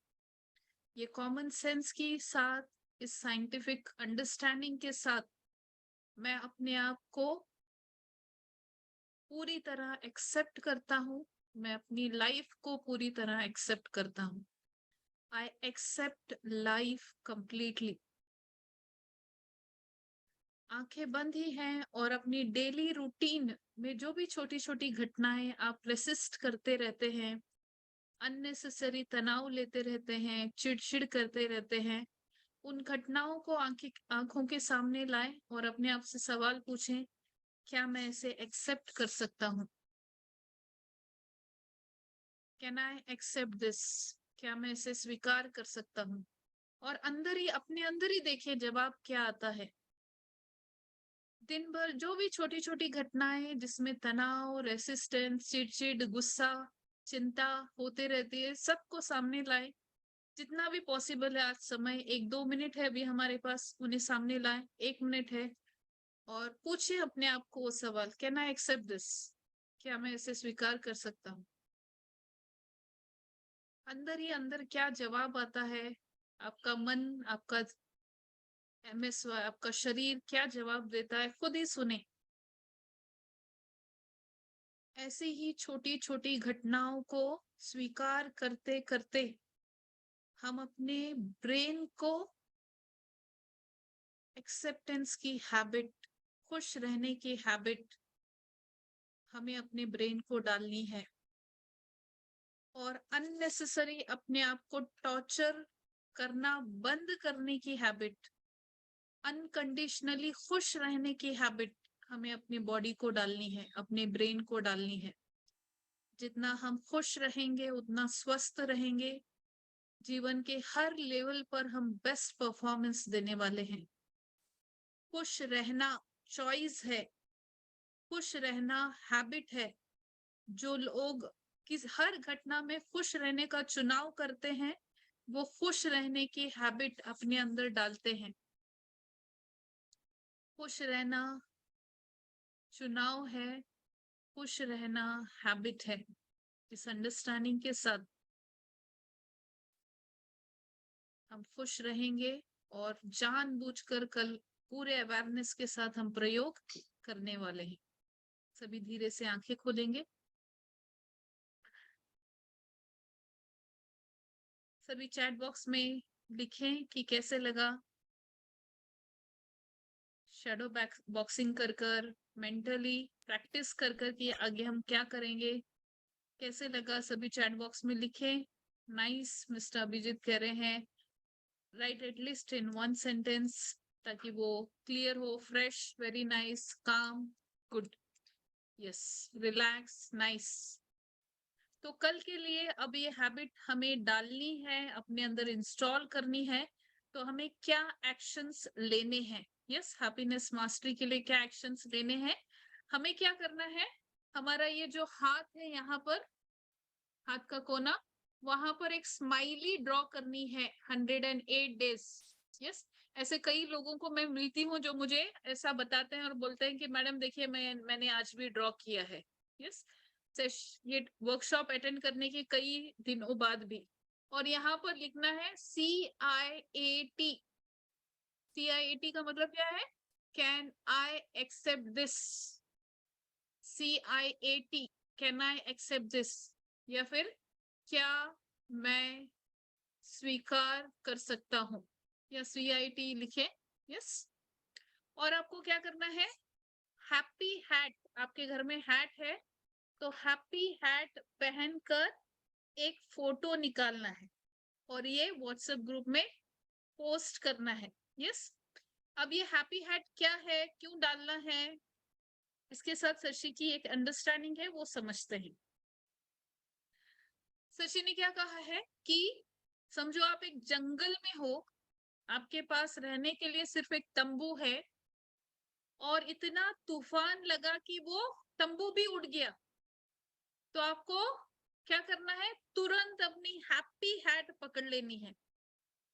ये कॉमन सेंस के साथ, इस साइंटिफिक अंडरस्टैंडिंग के साथ मैं अपने आप को पूरी तरह एक्सेप्ट करता हूं। मैं अपनी लाइफ को पूरी तरह एक्सेप्ट करता हूं। I accept life completely. आंखें बंद ही हैं और अपनी डेली रूटीन में जो भी छोटी छोटी घटनाएं आप रेसिस्ट करते रहते हैं, अननेसेसरी तनाव लेते रहते हैं, चिड़चिड़ करते रहते हैं, उन घटनाओं को आंखों के सामने लाएं और अपने आप से सवाल पूछें, क्या मैं इसे एक्सेप्ट कर सकता हूं? Can I accept this? क्या मैं इसे स्वीकार कर सकता हूं? और अंदर ही, अपने अंदर ही देखें जवाब क्या आता है। दिन भर जो भी छोटी छोटी घटनाएं जिसमें तनाव, रेसिस्टेंस, चिड़चिड़, गुस्सा, चिंता होते रहती है, सबको सामने लाए। जितना भी पॉसिबल है, आज समय 1-2 मिनट है अभी हमारे पास, उन्हें सामने लाए। 1 मिनट है और पूछिए अपने आप को वो सवाल, कैन आई एक्सेप्ट दिस? क्या मैं इसे स्वीकार कर सकता हूँ? अंदर ही अंदर क्या जवाब आता है, आपका मन, आपका MSY, आपका शरीर क्या जवाब देता है, खुद ही सुने। ऐसे ही छोटी छोटी घटनाओं को स्वीकार करते करते हम अपने ब्रेन को एक्सेप्टेंस की हैबिट, खुश रहने की हैबिट हमें अपने ब्रेन को डालनी है और अननेसेसरी अपने आप को टॉर्चर करना बंद करने की हैबिट, अनकंडीशनली खुश रहने की हैबिट हमें अपनी बॉडी को डालनी है, अपने ब्रेन को डालनी है। जितना हम खुश रहेंगे उतना स्वस्थ रहेंगे, जीवन के हर लेवल पर हम बेस्ट परफॉर्मेंस देने वाले हैं। खुश रहना चॉइस है, खुश रहना हैबिट है। जो लोग किस हर घटना में खुश रहने का चुनाव करते हैं वो खुश रहने की हैबिट अपने अंदर डालते हैं। खुश रहना चुनाव है, खुश रहना हैबिट है। इस अंडरस्टैंडिंग के साथ हम खुश रहेंगे और जानबूझकर कल पूरे अवेयरनेस के साथ हम प्रयोग करने वाले हैं। सभी धीरे से आंखें खोलेंगे। सभी चैट बॉक्स में लिखें कि कैसे लगा। शैडो बॉक्सिंग कर कर, मेंटली प्रैक्टिस कर कर कि आगे हम क्या करेंगे, कैसे लगा सभी चैट बॉक्स में लिखें। नाइस, मिस्टर अभिजीत कह रहे हैं right at least in one sentence ताकि वो क्लियर हो। फ्रेश, वेरी नाइस, काम, गुड, यस, रिलैक्स, नाइस। तो कल के लिए अब ये हैबिट हमें डालनी है, अपने अंदर इंस्टॉल करनी है। तो हमें क्या एक्शंस लेने हैं? यस, हैप्पीनेस मास्टरी के लिए क्या एक्शंस लेने हैं? हमें क्या करना है? हमारा ये जो हाथ है, यहाँ पर हाथ का कोना, वहां पर एक स्माइली ड्रॉ करनी है 108 डेज। यस, ऐसे कई लोगों को मैं मिलती हूँ जो मुझे ऐसा बताते हैं और बोलते हैं कि मैडम देखिए मैंने आज भी ड्रॉ किया है। यस, ये वर्कशॉप अटेंड करने के कई दिनों बाद भी। और यहाँ पर लिखना है CIAT। CIAT का मतलब क्या है? Can I accept this. CIAT, can I accept this, या फिर क्या मैं स्वीकार कर सकता हूं, या CIT लिखे। यस, और आपको क्या करना है? हैप्पी हैट, आपके घर में हैट है तो हैप्पी हैट पहनकर एक फोटो निकालना है और ये व्हाट्सएप ग्रुप में पोस्ट करना है। यस, अब ये हैप्पी हैट क्या है, क्यों डालना है, इसके साथ शशि की एक अंडरस्टैंडिंग है, वो समझते हैं। शशि ने क्या कहा है कि समझो आप एक जंगल में हो, आपके पास रहने के लिए सिर्फ एक तंबू है और इतना तूफान लगा कि वो तंबू भी उड़ गया। तो आपको क्या करना है? तुरंत अपनी हैप्पी हैट पकड़ लेनी है।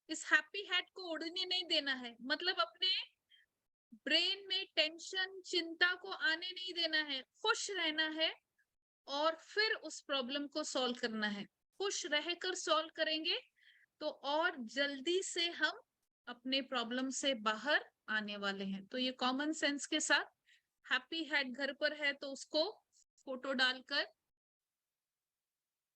इस हैप्पी हैट को उड़ने नहीं देना है, मतलब अपने ब्रेन में टेंशन, चिंता को आने नहीं देना है, खुश रहना है और फिर उस प्रॉब्लम को सॉल्व करना है। खुश रहकर सॉल्व करेंगे तो और जल्दी से हम अपने प्रॉब्लम से बाहर आने वाले हैं। तो ये कॉमन सेंस के साथ हैप्पी हैट घर पर है तो उसको फोटो डालकर,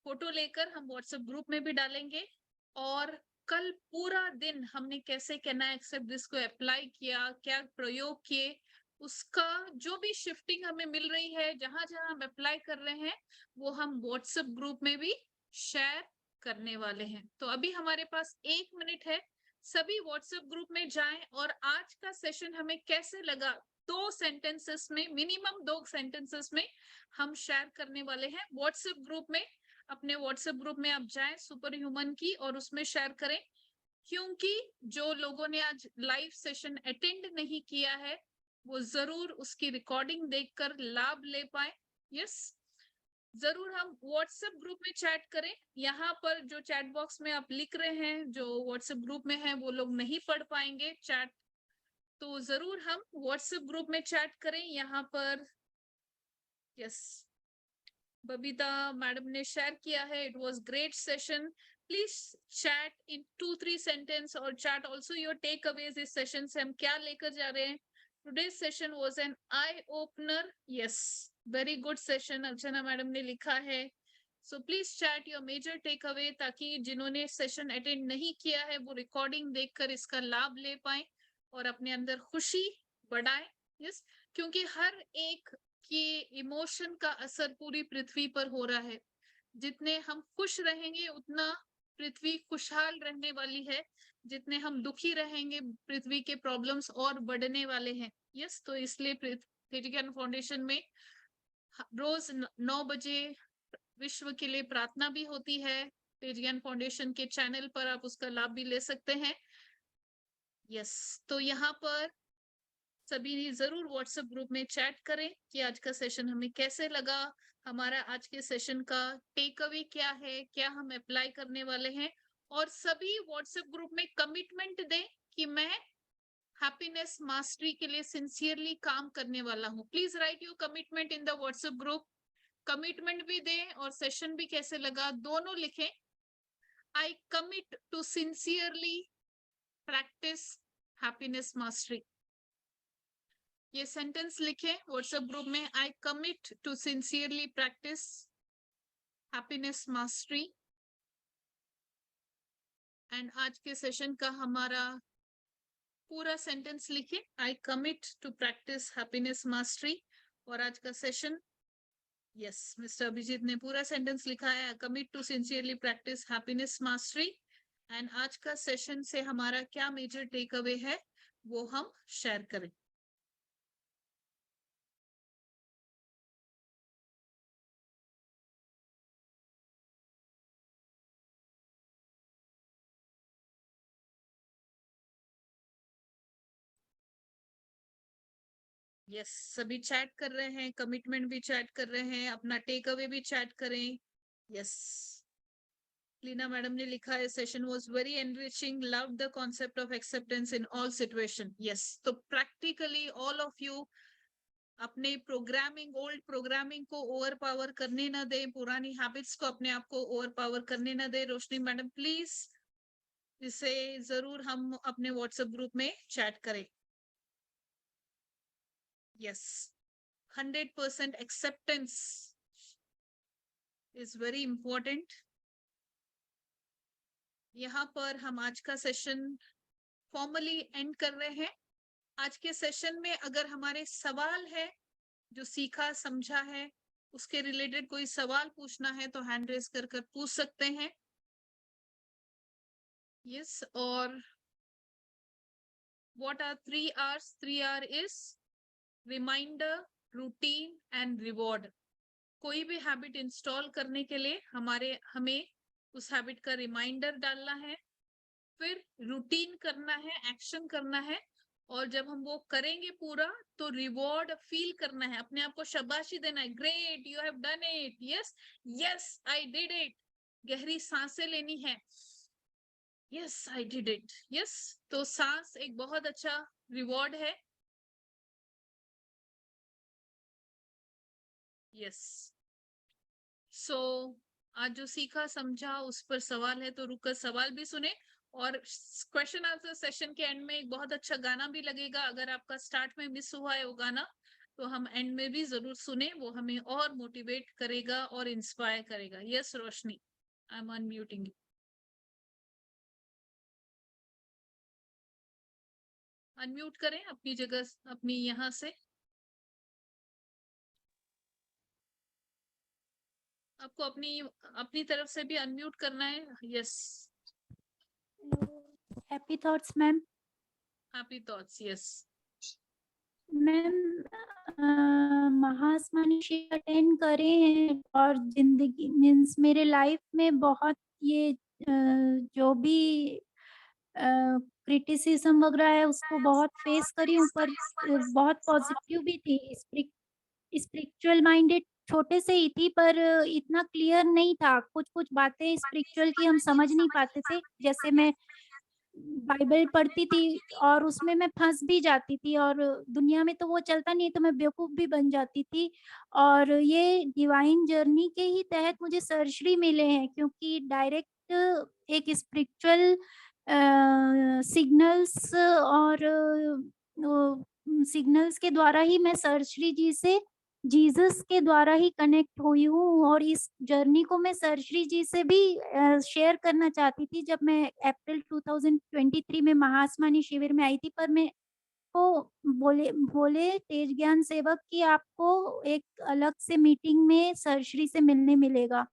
फोटो लेकर हम व्हाट्सएप ग्रुप में भी डालेंगे। और कल पूरा दिन हमने कैसे कैन आई एक्सेप्ट दिस को अप्लाई किया, क्या प्रयोग किए, उसका जो भी शिफ्टिंग हमें मिल रही है, जहां जहां हम अप्लाई कर रहे हैं वो हम व्हाट्सएप ग्रुप में भी शेयर करने वाले हैं। तो अभी हमारे पास 1 मिनट है, सभी व्हाट्सएप ग्रुप में जाएं और आज का सेशन हमें कैसे लगा 2 सेंटेंसेस में, मिनिमम 2 सेंटेंसेस में हम शेयर करने वाले हैं व्हाट्सएप ग्रुप में। अपने व्हाट्सएप ग्रुप में आप जाएं सुपर ह्यूमन की और उसमें शेयर करें, क्योंकि जो लोगों ने आज लाइव सेशन अटेंड नहीं किया है वो जरूर उसकी रिकॉर्डिंग देखकर लाभ ले पाए। यस, जरूर हम व्हाट्सएप ग्रुप में चैट करें। यहाँ पर जो चैट बॉक्स में आप लिख रहे हैं, जो व्हाट्सएप ग्रुप में है वो लोग नहीं पढ़ पाएंगे चैट, तो जरूर हम व्हाट्सएप ग्रुप में चैट करें। यहाँ पर यस, बबीता मैडम ने शेयर किया है, it was great session. Please chat in 2-3 sentence और chat also your takeaways इस सेशन से हम क्या लेकर जा रहे हैं। Today's session was an eye opener. Yes, very good session Archana madam ने लिखा है. So please chat your major takeaway, ताकि जिन्होंने सेशन अटेंड नहीं किया है वो रिकॉर्डिंग देखकर इसका लाभ ले पाए और अपने अंदर खुशी बढ़ाए. यस, क्योंकि हर एक की इमोशन का असर पूरी पृथ्वी पर हो रहा है. जितने हम खुश रहेंगे उतना पृथ्वी खुशहाल रहने वाली है. जितने हम दुखी रहेंगे पृथ्वी के प्रॉब्लम्स और बढ़ने वाले हैं. यस, तो इसलिए पृथ्वी ज्ञान फाउंडेशन में रोज 9 बजे विश्व के लिए प्रार्थना भी होती है. तेज ज्ञान फाउंडेशन के चैनल पर आप उसका लाभ भी ले सकते हैं. यस, तो यहाँ पर सभी जरूर व्हाट्सएप ग्रुप में चैट करें कि आज का सेशन हमें कैसे लगा, हमारा आज के सेशन का टेक अवे क्या है, क्या हम अप्लाई करने वाले हैं. और सभी व्हाट्सएप ग्रुप में कमिटमेंट दें कि मैं हैप्पीनेस मास्टरी के लिए सिंसियरली काम करने वाला हूँ. Please write your commitment in the WhatsApp group. Commitment भी दें और सेशन भी कैसे लगा दोनों लिखें. I commit to sincerely practice happiness mastery. ये सेंटेंस लिखें व्हाट्सएप ग्रुप में. I commit to sincerely practice happiness mastery. And आज के सेशन का हमारा पूरा सेंटेंस लिखें. I commit to practice happiness mastery. और आज का सेशन, यस, मिस्टर अभिजीत ने पूरा सेंटेंस लिखा है. I commit to sincerely practice happiness mastery. And आज का सेशन से हमारा क्या मेजर टेक अवे है वो हम शेयर करें. यस, सभी चैट कर रहे हैं, कमिटमेंट भी चैट कर रहे हैं, अपना टेक अवे भी चैट करें. यस, लीना मैडम ने लिखा है session was very enriching, love the concept of acceptance in all situation. Yes, तो प्रैक्टिकली ऑल ऑफ यू अपने प्रोग्रामिंग, ओल्ड प्रोग्रामिंग को ओवर पावर करने ना दे, पुरानी हैबिट्स को अपने आप को ओवर पावर करने ना दे. रोशनी मैडम प्लीज इसे जरूर हम अपने व्हाट्सएप ग्रुप में चैट करें. Yes, 100% acceptance is very important. यहाँ पर हम आज का सेशन फॉर्मली एंड कर रहे हैं. आज के सेशन में अगर हमारे सवाल है, जो सीखा समझा है उसके रिलेटेड कोई सवाल पूछना है तो हैंड रेस कर पूछ सकते हैं. यस, और what are 3 R's? 3 R is reminder, routine and reward. कोई भी हैबिट इंस्टॉल करने के लिए हमें उस हैबिट का रिमाइंडर डालना है, फिर रूटीन करना है, एक्शन करना है, और जब हम वो करेंगे पूरा तो रिवॉर्ड फील करना है, अपने आप को शाबाशी देना है. Great, you have done it. Yes, yes I did it. गहरी सांसें लेनी है. Yes I did it. Yes, तो सांस एक बहुत अच्छा रिवॉर्ड है. यस, सो आज जो सीखा समझा उस पर सवाल है तो रुककर सवाल भी सुने. और क्वेश्चन आंसर सेशन के एंड में एक बहुत अच्छा गाना भी लगेगा. अगर आपका स्टार्ट में मिस हुआ है वो गाना तो हम एंड में भी जरूर सुने, वो हमें और मोटिवेट करेगा और इंस्पायर करेगा. Yes Roshni, I am unmuting you. Unmute करें अपनी जगह, अपनी यहाँ से. आपको अपनी तरफ से भी अनम्यूट करना है. Yes, happy thoughts ma'am. Happy thoughts. Yes ma'am, महासमानी अटेंड करे हैं और जिंदगी मीन्स मेरे लाइफ में बहुत ये जो भी क्रिटिसिज्म वगैरह है उसको बहुत फेस करी हूँ, पर बहुत पॉजिटिव भी थी. स्पिरिचुअल माइंडेड छोटे से ही थी, पर इतना क्लियर नहीं था. कुछ कुछ बातें स्पिरिचुअल की हम समझ नहीं पाते थे. जैसे मैं बाइबल पढ़ती थी और उसमें मैं फंस भी जाती थी, और दुनिया में तो वो चलता नहीं तो मैं बेवकूफ़ भी बन जाती थी. और ये डिवाइन जर्नी के ही तहत मुझे सर्जरी मिले हैं, क्योंकि डायरेक्ट एक स्पिरिचुअल सिग्नल्स और सिग्नल्स के द्वारा ही मैं सर्जरी जी से जीसस के द्वारा ही कनेक्ट हुई हूँ और इस जर्नी को मैं सरश्री जी से भी शेयर करना चाहती थी। जब मैं अप्रैल 2023 में महाआसमानी शिविर में आई थी, पर मैं को बोले बोले तेज ज्ञान सेवक कि आपको एक अलग से मीटिंग में सरश्री से मिलने मिलेगा।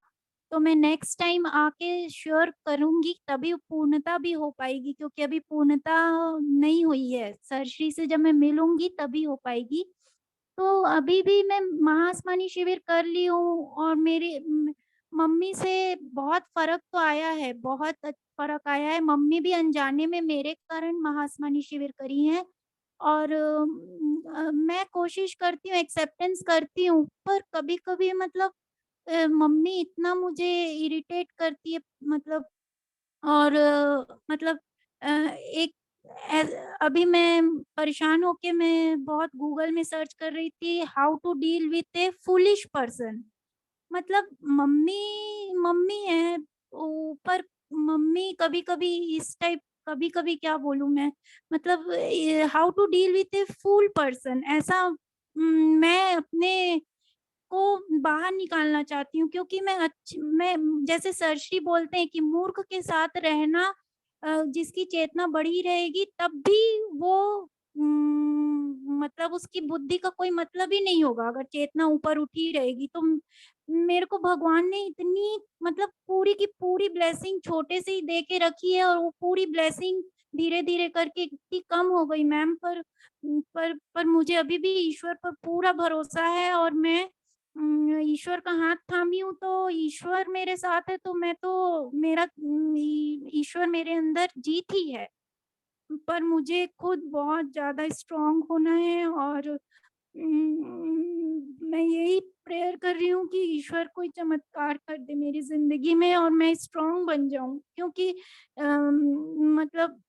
तो मैं नेक्स्ट टाइम आके श्योर करूँगी, तभी पूर्णता भी हो पाएगी, क्योंकि अभी पूर्णता नहीं हुई है। सरश्री से जब मैं मिलूँगी तभी हो पाएगी। तो अभी भी मैं महाआसमानी शिविर कर ली हूँ और मेरी मम्मी से बहुत फ़र्क तो आया है, बहुत फ़र्क आया है। मम्मी भी अनजाने में मेरे कारण महाआसमानी शिविर करी हैं और मैं कोशिश करती हूँ, एक्सेप्टेंस करती हूँ, पर कभी-कभी मतलब मम्मी इतना मुझे इरिटेट करती है, मतलब और मतलब एक एज़ अभी मैं परेशान होके मैं बहुत गूगल में सर्च कर रही थी, how to deal with a foolish person. मतलब मम्मी मम्मी है, ऊपर मम्मी कभी-कभी इस टाइप, कभी-कभी क्या बोलूँ मैं, मतलब how to deal with a fool person, ऐसा मैं अपने को बाहर निकालना चाहती हूँ, क्योंकि मैं जैसे सरश्री बोलते हैं कि मूर्ख के साथ रहना, जिसकी चेतना बढ़ी रहेगी तब भी वो मतलब उसकी बुद्धि का कोई मतलब ही नहीं होगा, अगर चेतना ऊपर उठी रहेगी तो मेरे को भगवान ने इतनी मतलब पूरी की पूरी ब्लेसिंग छोटे से ही दे के रखी है और वो पूरी ब्लेसिंग धीरे-धीरे करके इतनी कम हो गई मैम, पर मुझे अभी भी ईश्वर पर पूरा भरोसा है और मैं ईश्वर का हाथ थामी हूँ, तो ईश्वर मेरे साथ है, तो मैं तो मेरा ईश्वर मेरे अंदर जीत ही है। पर मुझे खुद बहुत ज़्यादा स्ट्रॉन्ग होना है और मैं यही प्रेयर कर रही हूँ कि ईश्वर कोई चमत्कार कर दे मेरी ज़िंदगी में और मैं स्ट्रॉन्ग बन जाऊँ, क्योंकि मतलब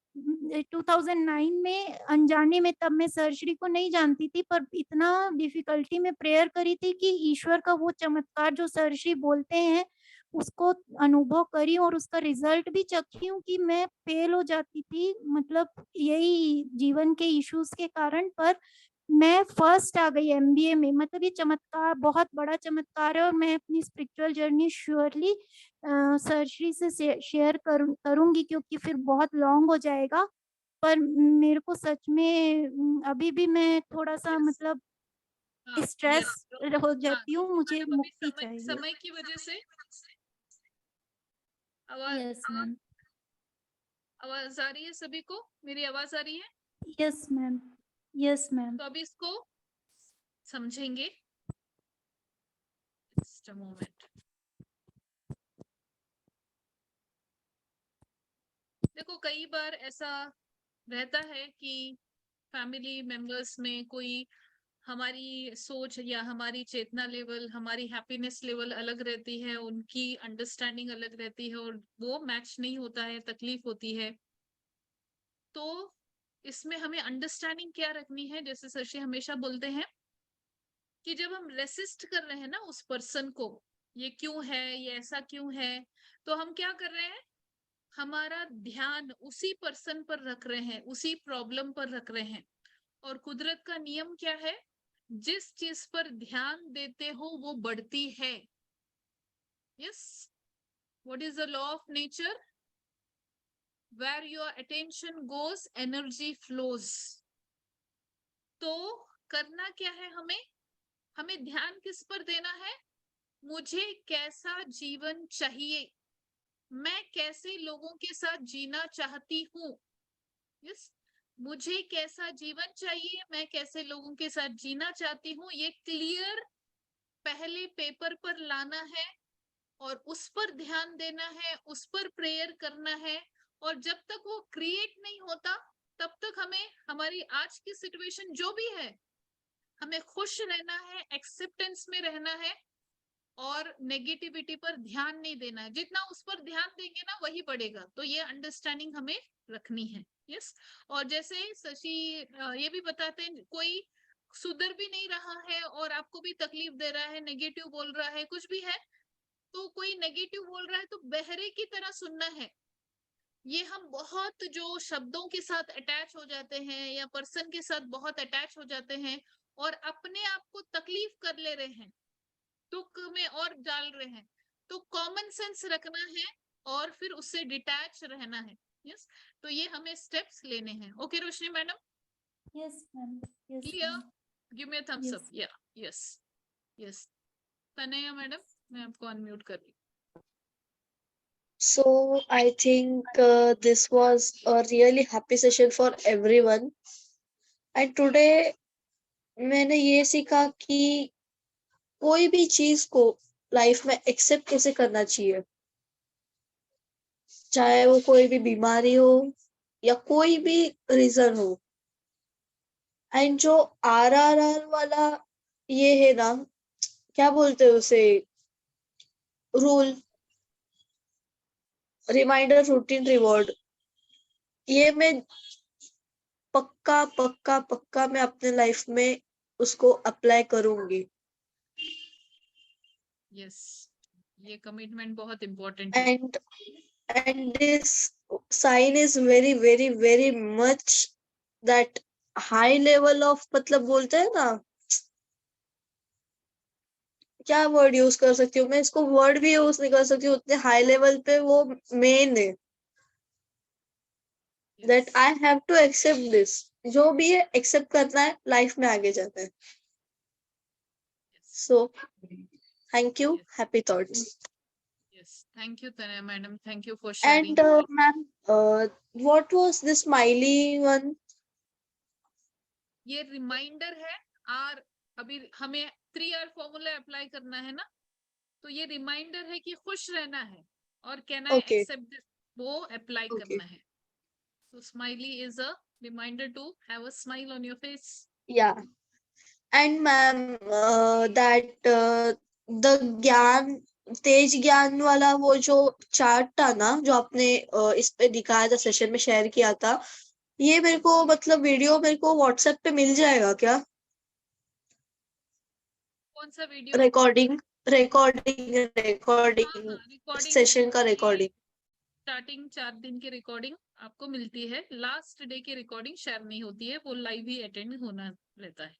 2009 में अनजाने में, तब मैं सरश्री को नहीं जानती थी, पर इतना डिफ़िकल्टी में प्रेयर करी थी कि ईश्वर का वो चमत्कार जो सरश्री बोलते हैं, उसको अनुभव करी और उसका रिज़ल्ट भी चखी हूँ कि मैं फ़ेल हो जाती थी, मतलब यही जीवन के इश्यूज़ के कारण, पर मैं फर्स्ट आ गई एमबीए में। मतलब ये चमत्कार बहुत बड़ा चमत्कार है और मैं अपनी स्पिरिचुअल जर्नी श्योरली सरश्री से शेयर करूँगी, क्योंकि फिर बहुत लॉन्ग हो जाएगा। पर मेरे को सच में अभी भी मैं थोड़ा-सा यस, मतलब हाँ, स्ट्रेस यस। हो हाँ, जाती हूँ, क्योंकि मुझे मैडम अभी मुक्ति समय चाहिए। समय की वजह से आवाज यस मैम। आवाज आ रही है सभी को? मेरी आवाज आ रही है? Yes ma'am. Yes ma'am. तो अभी इसको समझेंगे। Just a moment. देखो, कई बार ऐसा रहता है कि फैमिली मेंबर्स में कोई हमारी सोच या हमारी चेतना लेवल, हमारी हैप्पीनेस लेवल अलग रहती है, उनकी अंडरस्टैंडिंग अलग रहती है और वो मैच नहीं होता है, तकलीफ होती है। तो इसमें हमें अंडरस्टैंडिंग क्या रखनी है, जैसे शशि हमेशा बोलते हैं कि जब हम रेसिस्ट कर रहे हैं ना उस पर्सन को, ये क्यों है, ये ऐसा क्यों है, तो हम क्या कर रहे हैं, हमारा ध्यान उसी पर्सन पर रख रहे हैं, उसी प्रॉब्लम पर रख रहे हैं। और कुदरत का नियम क्या है, जिस चीज पर ध्यान देते हो वो बढ़ती है। Yes, what is the law of nature? Where your attention goes energy flows. तो करना क्या है हमें, हमें ध्यान किस पर देना है, मुझे कैसा जीवन चाहिए, मैं कैसे लोगों के साथ जीना चाहती हूँ। यस, मुझे कैसा जीवन चाहिए, मैं कैसे लोगों के साथ जीना चाहती हूँ, ये क्लियर पहले पेपर पर लाना है और उस पर ध्यान देना है, उस पर प्रेयर करना है। और जब तक वो क्रिएट नहीं होता तब तक हमें हमारी आज की सिचुएशन जो भी है, हमें खुश रहना है, एक्सेप्टेंस में रहना है और नेगेटिविटी पर ध्यान नहीं देना है। जितना उस पर ध्यान देंगे ना वही बढ़ेगा। तो ये अंडरस्टैंडिंग हमें रखनी है। यस, और जैसे शशि ये भी बताते हैं, कोई सुधर भी नहीं रहा है और आपको भी तकलीफ दे रहा है, नेगेटिव बोल रहा है, कुछ भी है, तो कोई नेगेटिव बोल रहा है तो बहरे की तरह सुनना है। ये हम बहुत जो शब्दों के साथ अटैच हो जाते हैं या पर्सन के साथ बहुत अटैच हो जाते हैं, और अपने आप को तकलीफ कर ले रहे हैं, दुख में और डाल रहे हैं, तो कॉमन सेंस रखना है और फिर उससे डिटैच रहना है। यस, तो ये हमें स्टेप्स लेने हैं। Okay Roshni madam, Yes, ma'am. Yes, clear? ma'am. Give me a thumbs up. Yes. या यस यस, तनया मैडम मैं आपको अनम्यूट कर रही हूँ। So I think this was a really happy session for everyone. And today मैंने ये सीखा कि कोई भी चीज को लाइफ में एक्सेप्ट कैसे करना चाहिए, चाहे वो कोई भी बीमारी हो या कोई भी रीजन हो। एंड जो RRR वाला ये है ना, क्या बोलते हैं उसे, रूल, रिमाइंडर, रूटीन, रिवॉर्ड, ये मैं पक्का पक्का पक्का मैं अपने लाइफ में उसको अप्लाई करूंगी। यस, ये कमिटमेंट बहुत इम्पोर्टेंट है। And this sign is very very very much that high level of, मतलब बोलते हैं ना, क्या वर्ड यूज कर सकती हूँ मैं, इसको वर्ड भी यूज नहीं कर सकती हूँ, उतने हाई लेवल पे वो मेन है। that I have to accept this, जो भी है एक्सेप्ट करना है, लाइफ में आगे जाना है। So thank you, happy thoughts. Yes, thank you Tanya madam, thank you for sharing. And ma'am, what was this smiley one? ये रिमाइंडर है, और अभी हमें 3R फॉर्मूला अप्लाई करना है ना, तो ये रिमाइंडर है कि खुश रहना है और can I Okay. Accept this, वो अप्लाई Okay. करना है। So smiley is a reminder to have a smile on your face. Yeah. And ma'am, that the ज्ञान, तेज ज्ञान वाला वो जो चार्ट था ना, जो आपने इस पे दिखाया था, सेशन में शेयर किया था, ये मेरे को, मतलब वीडियो मेरे को व्हाट्सएप पे मिल जाएगा क्या? कौन सा video? Recording recording recording recording, session का रिकॉर्डिंग। स्टार्टिंग 4 दिन की रिकॉर्डिंग आपको मिलती है, लास्ट डे की रिकॉर्डिंग शेयर नहीं होती है, वो लाइव ही अटेंड होना रहता है।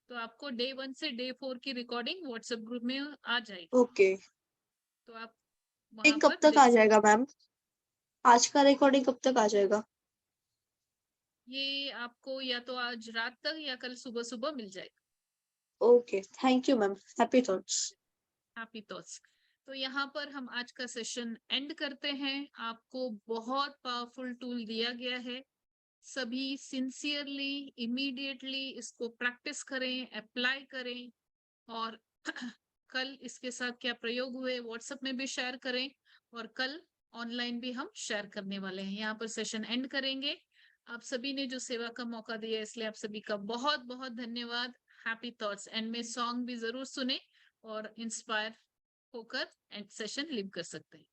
तो आपको डे 1 से डे 4 की रिकॉर्डिंग व्हाट्सएप ग्रुप में आ जाएगी। ओके, तो आप वहां कब पर तक देख आ सकते जाएगा मैम? आज का रिकॉर्डिंग कब तक आ जाएगा? ये आपको या तो आज रात तक या कल सुबह सुबह मिल जाएगा। Okay, thank you ma'am, happy thoughts. Happy thoughts. तो यहाँ पर हम आज का सेशन एंड करते हैं। आपको बहुत पावरफुल टूल दिया गया है, सभी सिंसियरली इमीडिएटली इसको प्रैक्टिस करें, अप्लाई करें, और कल इसके साथ क्या प्रयोग हुए व्हाट्सएप में भी शेयर करें, और कल ऑनलाइन भी हम शेयर करने वाले हैं। यहाँ पर सेशन एंड करेंगे। आप सभी ने जो सेवा का मौका दिया, इसलिए आप सभी का बहुत बहुत धन्यवाद। Happy thoughts. एंड में सॉन्ग भी जरूर सुने और इंस्पायर होकर एंड सेशन लिव कर सकते हैं।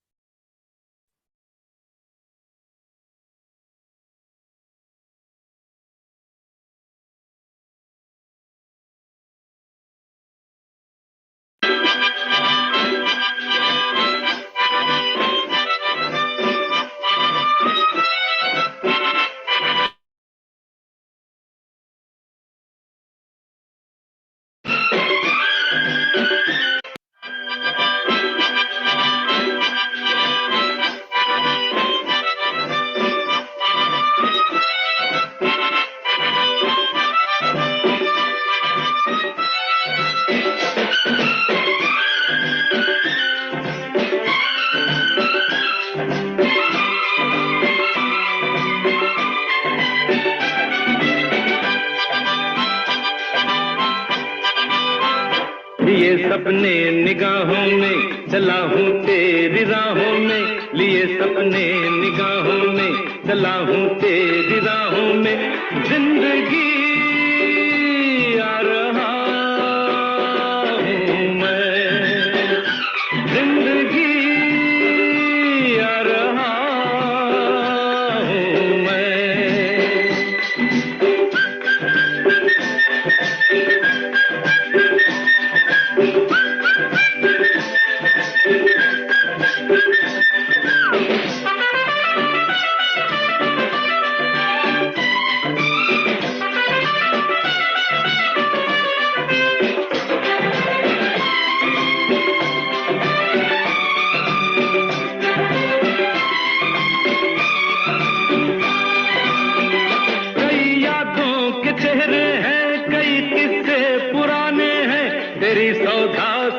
लिए सपने निगाहों में चला हूँ तेरी राहों में, लिए सपने निगाहों में चला हूँ तेरी राहों में, जिंदगी आ रहा हूँ मैं, जिंदगी आ रहा हूँ मैं।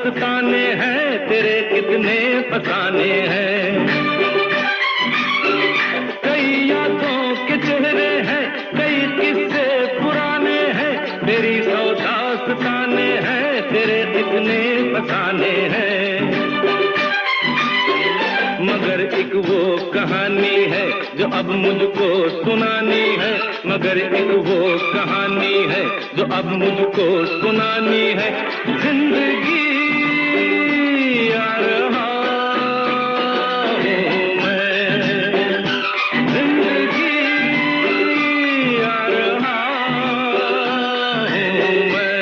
दास्ताने हैं, तेरे कितने फसाने हैं। कई यादों के चेहरे हैं, कई किस्से पुराने हैं, तेरी 100 दास्ताने हैं, तेरे कितने फसाने हैं। मगर एक वो कहानी है जो अब मुझको सुनानी है, मगर एक वो कहानी है जो अब मुझको सुनानी है। जिंदगी आ रहा हूँ मैं, जिंदगी आ रहा हूँ मैं।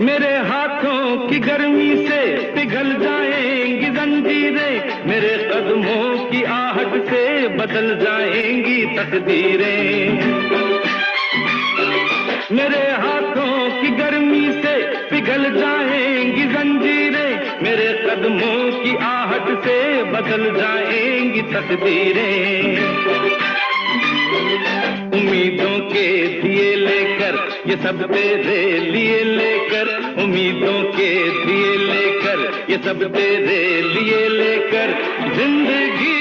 मेरे हाथों की गर्मी से पिघल जाएंगी जंजीरें, मेरे कदमों की आहट से बदल जाएंगी तकदीरें। मेरे हाथों की गर्मी से पिघल जाएंगी जंजीरें, मेरे कदमों की आहट से बदल जाएंगी तकदीरें। उम्मीदों के दिए लेकर ये सब तेरे लिए लेकर, उम्मीदों के दिए लेकर ये सब तेरे लिए लेकर, जिंदगी